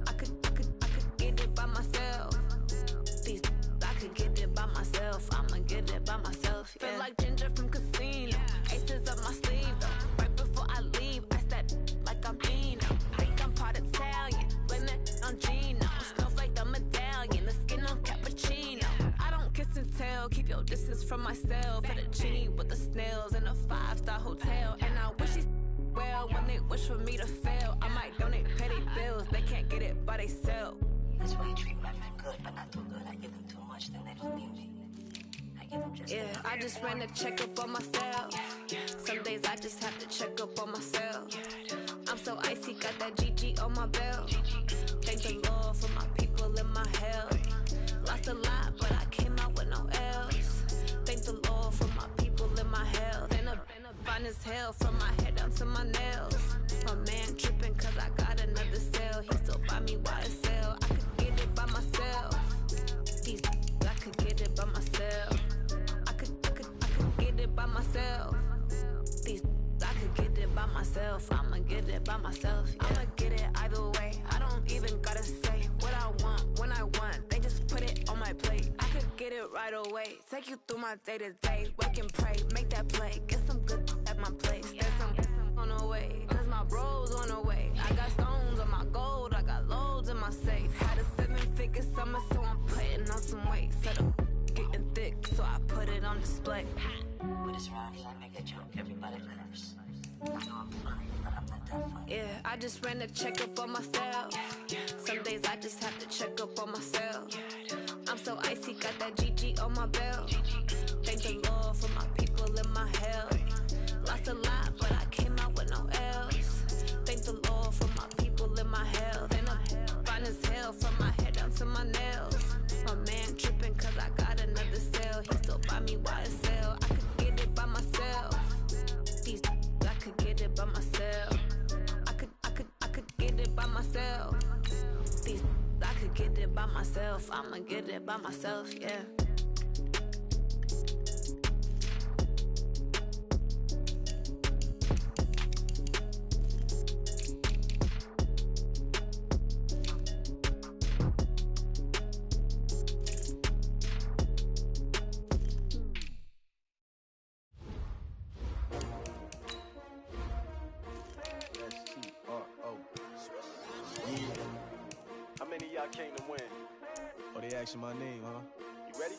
I could get it by myself. These I could get it by myself. I'ma get it by myself. Yeah. Feel like Ginger from Casino. Aces up my sleeve though. Right before I leave, I step like I'm Dino. Think I'm part Italian, blame that on Gino. Smells like the medallion, the skin on cappuccino. I don't kiss and tell, keep your distance from myself. Fettuccine with the snails in a 5-star hotel. And I wish he's well when they wish for me to fail. I might donate petty bills, they can't get it by themselves. That's why you treat women good, but not too good. I give them too much, then they don't need me. I give them just yeah, I just ran a checkup on myself. Some days I just have to check up on myself. I'm so icy, got that GG on my belt. Thank the Lord for my people and my health. Lost a lot, but I came out with no L's. Thank the Lord for my people and my health. And I'm fine as hell from my head down to my nails. My man tripping cause I got another cell. He still buy me YSL. I could get it by myself. These I could get it by myself. I could get it by myself. These I could get it by myself. I'ma get it by myself. Yeah. I'ma get it either way. I don't even gotta say what I want when I want. They just put it on my plate. I could get it right away. Take you through my day to day. Wake and pray, make that play. Get some good at my place. There's some on the way, cause my bro's on the way. I got stones on my gold, I got loads in my safe. Had a 7-figure summer, so I'm putting on some weight. Set up getting thick, so I put it on display. With this round here, I make a joke, everybody laughs. I know I'm funny, but I'm not that funny. Yeah, I just ran a checkup on myself. Some days I just have to check up on myself. I'm so icy, got that GG on my belt. Thank the Lord for my people in my hell. Lost a lot, but I came out with no L's. Thank the Lord for my people in my hell. Then I'm fine as hell from my head down to my nails. My man tripping cause I got another sale. He still buy me YSL. I could get it by myself. These I could get it by myself. I could get it by myself. These I could get it by myself. I'ma get it by myself, yeah. Came to win. Oh, they asking my name, huh? You ready?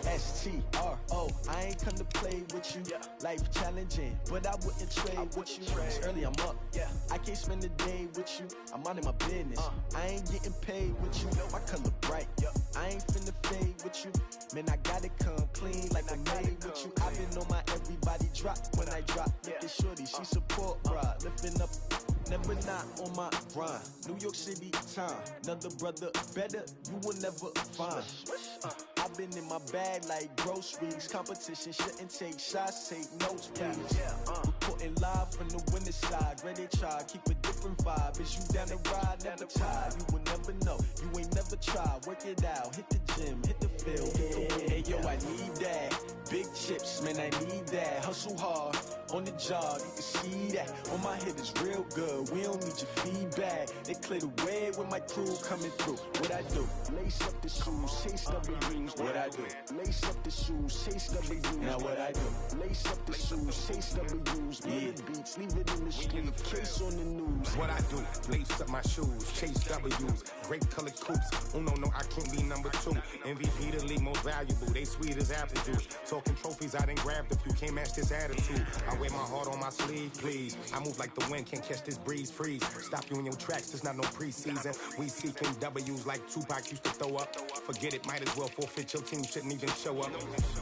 S-T-R-O. I ain't come to play with you. Yeah. Life challenging, but I wouldn't trade with you. It's early, I'm up. Yeah. I can't spend the day with you. I'm minding my business. I ain't getting paid with you. My color bright. Yeah. I ain't finna fade with you. Man, I gotta come clean like I'm made with you. I've been on my everybody drop when I drop. Look at shorty, she support, bruh. Lifting up. Never not on my grind. New York City time. Another brother better, you will never find. I've been in my bag like groceries. Competition shouldn't take shots, take notes, please. Reporting live from the winning side. Ready to try, keep a different vibe. Is you down the ride, never tired. You will never know, you ain't never tried. Work it out, hit the gym, hit the field, hit the win. Hey yo, I need that. Big chips, man, I need that. Hustle hard, on the job, you can see that. On my head is real good, we don't need your feedback. They clear the way with my crew coming through. What I do? Lace up the shoes, chase W's. What I do? Lace up the shoes, chase W's. Now what I do? Lace up the shoes, chase W's. Yeah. Beats, leave it in the street, case on the news. What I do? Lace up my shoes, chase W's. Great colored coops. Oh no, I can't be number 2. MVP the league most valuable. They sweet as apple juice. Talking trophies, I didn't grab the few. Can't match this attitude. I wear my heart on my sleeve, please. I move like the wind, can't catch this breeze. Freeze. Stop you in your tracks. There's not no preseason. We seeking W's like Tupac used to throw up. Forget it, might as well forfeit. Your team shouldn't even show up.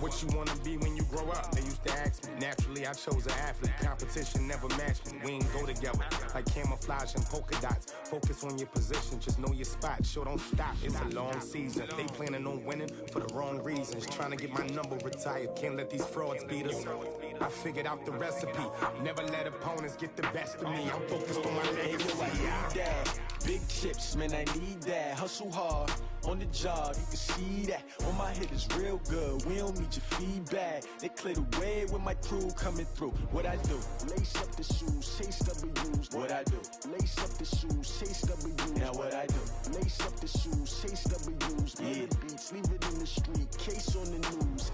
What you wanna be when you grow up? They used to ask me. Naturally, I chose an athlete. Competition never matched me. We ain't go together like camouflage and polka dots. Focus on your position, just know your spot. Sure, don't stop. It's a long season. They planning on winning for the wrong reasons. Trying to get my number retired. Can't let these frauds beat us. I figured out the recipe. Never let opponents get the best of me. I'm focused on my legacy. I need that. Big chips, man, I need that. Hustle hard, on the job, you can see that. On my head is real good, we don't need your feedback. They clear the way with my crew coming through. What I do? Lace up the shoes, chase W's. What I do? Lace up the shoes, chase W's. Now what I do? Lace up the shoes, chase W's. Yeah. Beats, leave it in the street, case on the news.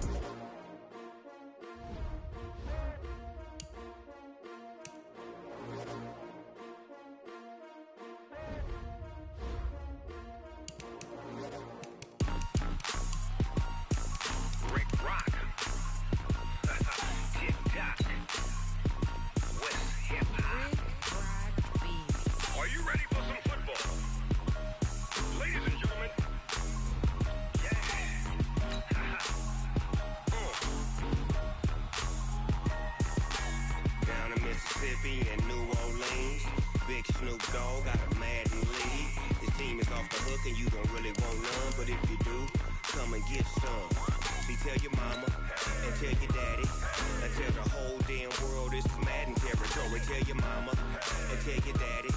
And New Orleans, Big Snoop Dogg got a Madden league. His team is off the hook and you don't really want none, but if you do, come and get some. See, tell your mama and tell your daddy and tell the whole damn world this is Madden territory. Tell your mama and tell your daddy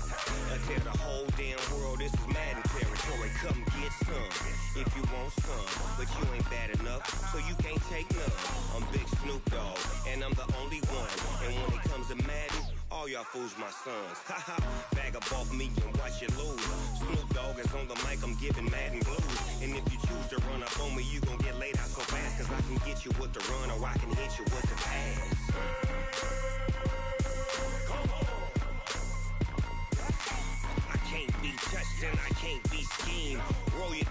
and tell the whole damn world this is Madden territory. Come get some if you want some, but you ain't bad enough, so you can't take none. I'm Big Snoop Dogg and I'm the only one. And when it comes to Madden, all y'all fools my sons. Haha, bag up off me and watch you lose. Snoop Dogg is on the mic, I'm giving Madden blues. And if you choose to run up on me, you gon' get laid out so fast. Cause I can get you with the run or I can hit you with the pass. Come on. I can't be touched and I can't be schemed. Roll it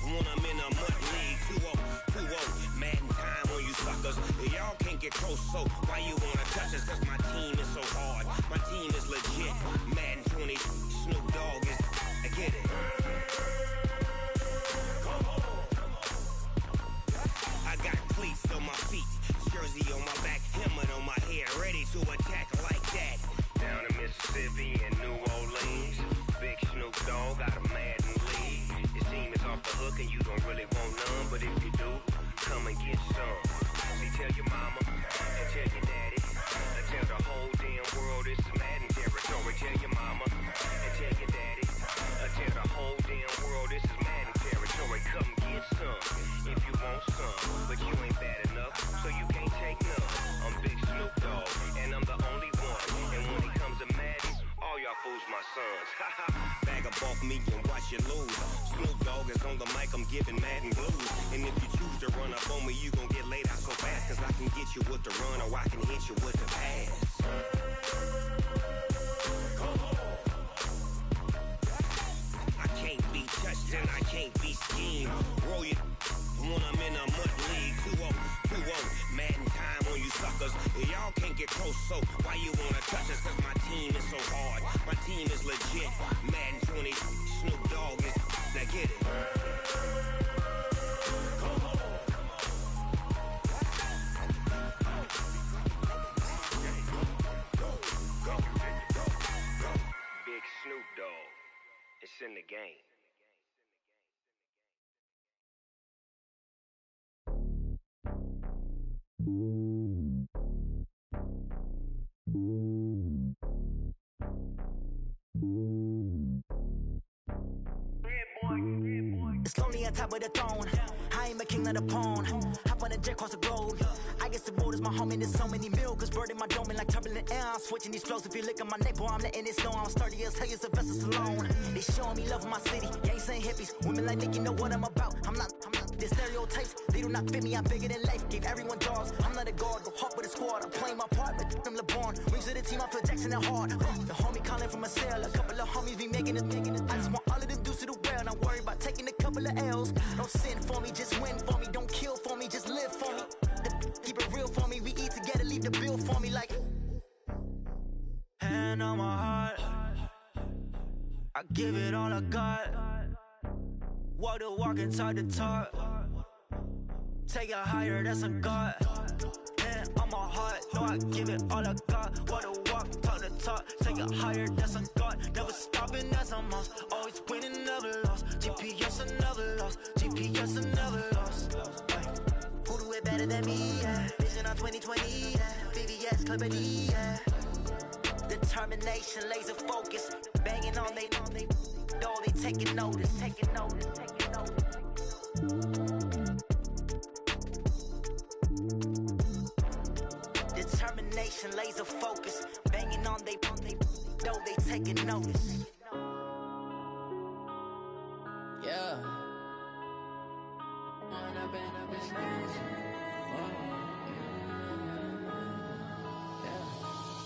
when I'm in a mud league. 2-0, Madden time on you suckers. Y'all can't get close, so why you wanna touch us? Cause my team is so hard. My team is legit. Madden 20, Snoop Dogg is, I get it. Come on. sons. Bag up off me and watch you lose. Snoop Dogg is on the mic, I'm giving Madden blues. And if you choose to run up on me, you gon' get laid out so fast. Cause I can get you with the run or I can hit you with the pass. I can't be touched and I can't be schemed. Roll you when I'm in a mud league. 2-0, Madden time on you suckers. Y'all can't get close, so why you wanna touch us? Cause my team is so hard, my team is legit. Madden 20, Snoop Dogg is, now get it. Big Snoop Dogg, it's in the game. It's lonely on top of the throne. I am a king of the pawn. Hop on a jet across the globe. I guess the road is my home and there's so many milkers bird in my dome and like turbulent air. I'm switching these flows. If you look at my neck, boy, I'm letting it snow. I'm sturdy as hell, as a vessel alone. They showing me love in my city. Gangs ain't hippies. Women like Nick, you know what I'm about. I'm not. The stereotypes, they do not fit me. I'm bigger than life. Gave everyone jobs. I'm not a guard. Go hard with a squad. I'm playing my part, but I'm LeBron. Rings of the team, I feel Jackson and hard. The homie calling from a cell. A couple of homies be making it. I just want all of them dudes to do well. Not worry about taking a couple of L's. Don't sin for me, just win for me. Don't kill for me, just live for me. Keep it real for me. We eat together, leave the bill for me like. Hand on my heart, I give it all I got. Walk the walk and talk the talk. Take it higher, that's a God. Hand on my heart, no, I give it all I got. Walk the walk, talk the talk. Take it higher, that's a God. Never stopping, that's a must. Always winning, never lost. GPS, I never lost. GPS, I never lost. Who do it better than me? Yeah. Vision on 2020. Yeah. VVS, Clippity. Yeah. Determination, laser focus. Banging on they know they taking notice. Taking notice. Taking notice. Determination, laser focus. Banging on they know they taking notice. Yeah.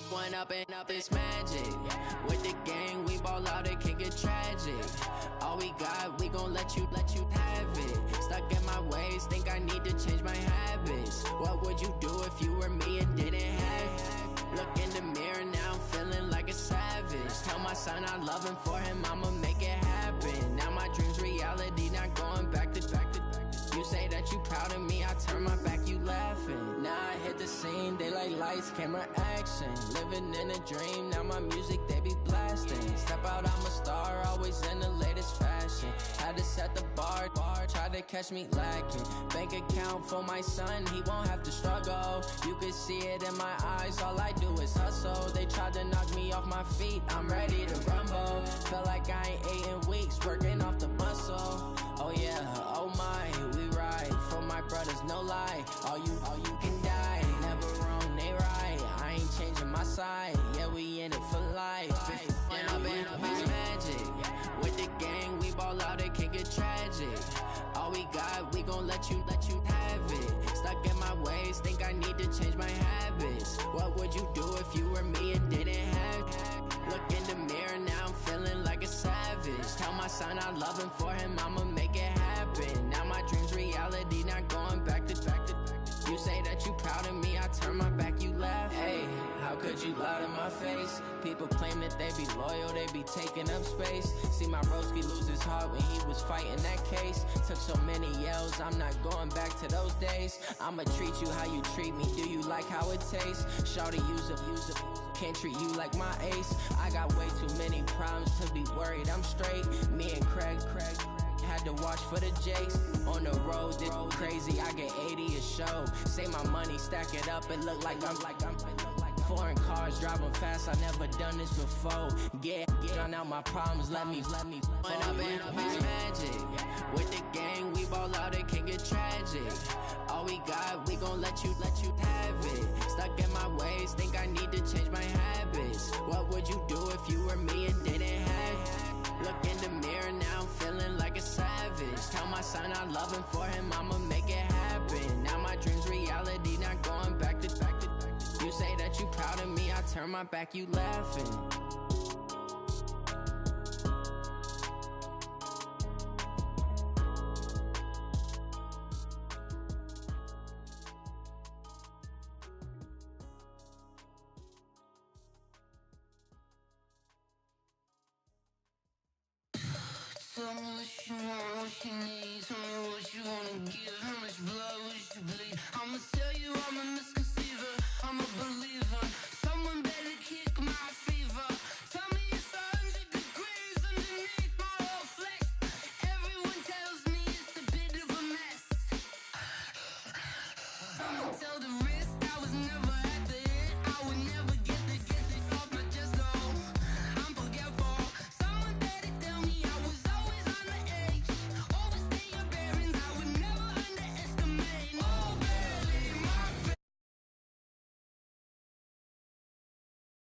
One up and up is magic. With the gang, we ball out, it can get tragic. All we got, we gon' let you have it. Stuck in my ways, think I need to change my habits. What would you do if you were me and didn't have it? Look in the mirror, now I'm feeling like a savage. Tell my son I love him, for him I'ma make it happen. Now my dream's reality, not going back to. You say that you proud of me, I turn my back, you laughing. Now I hit the scene, they like lights, camera, action. Living in a dream, now my music, they be blasting. Step out, I'm a star, always in the latest fashion. Had to set the bar, try to catch me lacking. Bank account for my son, he won't have to struggle. You can see it in my eyes, all I do is hustle. They tried to knock me off my feet, I'm ready to rumble. Felt like I ain't ate in weeks, working off the muscle. Oh yeah, oh my, we ride for my brothers, no lie. All you can die, never wrong, they right. I ain't changing my side, yeah, we in it for life. And up is magic. With the gang, we ball out, it can get tragic. All we got, we gon' let you have it. Stuck in my ways, think I need to change my habits. What would you do if you were me and didn't have it? Look in the mirror, now I'm feeling like a savage. Tell my son I love him, for him I'ma make it happen. Now my dream's reality, not going back to. You say that you proud of me, I turn my back, you laugh. Hey, how could you lie to my face? People claim that they be loyal, they be taking up space. See my broski lose his heart when he was fighting that case. Took so many yells, I'm not going back to those days. I'ma treat you how you treat me, do you like how it tastes? Shawty, use up, can't treat you like my ace. I got way too many problems to be worried, I'm straight. Me and Craig had to watch for the Jakes. On the road, it's crazy, I get 80 a show. Say my money, stack it up, it look like I'm Foreign cars, driving fast, I never done this before. Drown out my problems, let me. When I've been magic. With the gang, we ball out, it can get tragic. All we got, we gon' let you have it. Stuck in my ways, think I need to change my habits. What would you do if you were me and didn't have it? Look in the mirror, now I'm feeling like a savage. Tell my son I love him, for him I'ma make it happen. Now my dream's reality, not going back to. You say that you proud of me, I turn my back, you laughing. Tell me what you want, what you need. Tell me what you wanna give. How much blood would you bleed? I'ma tell you I'm a misconceiver. I'm a believer.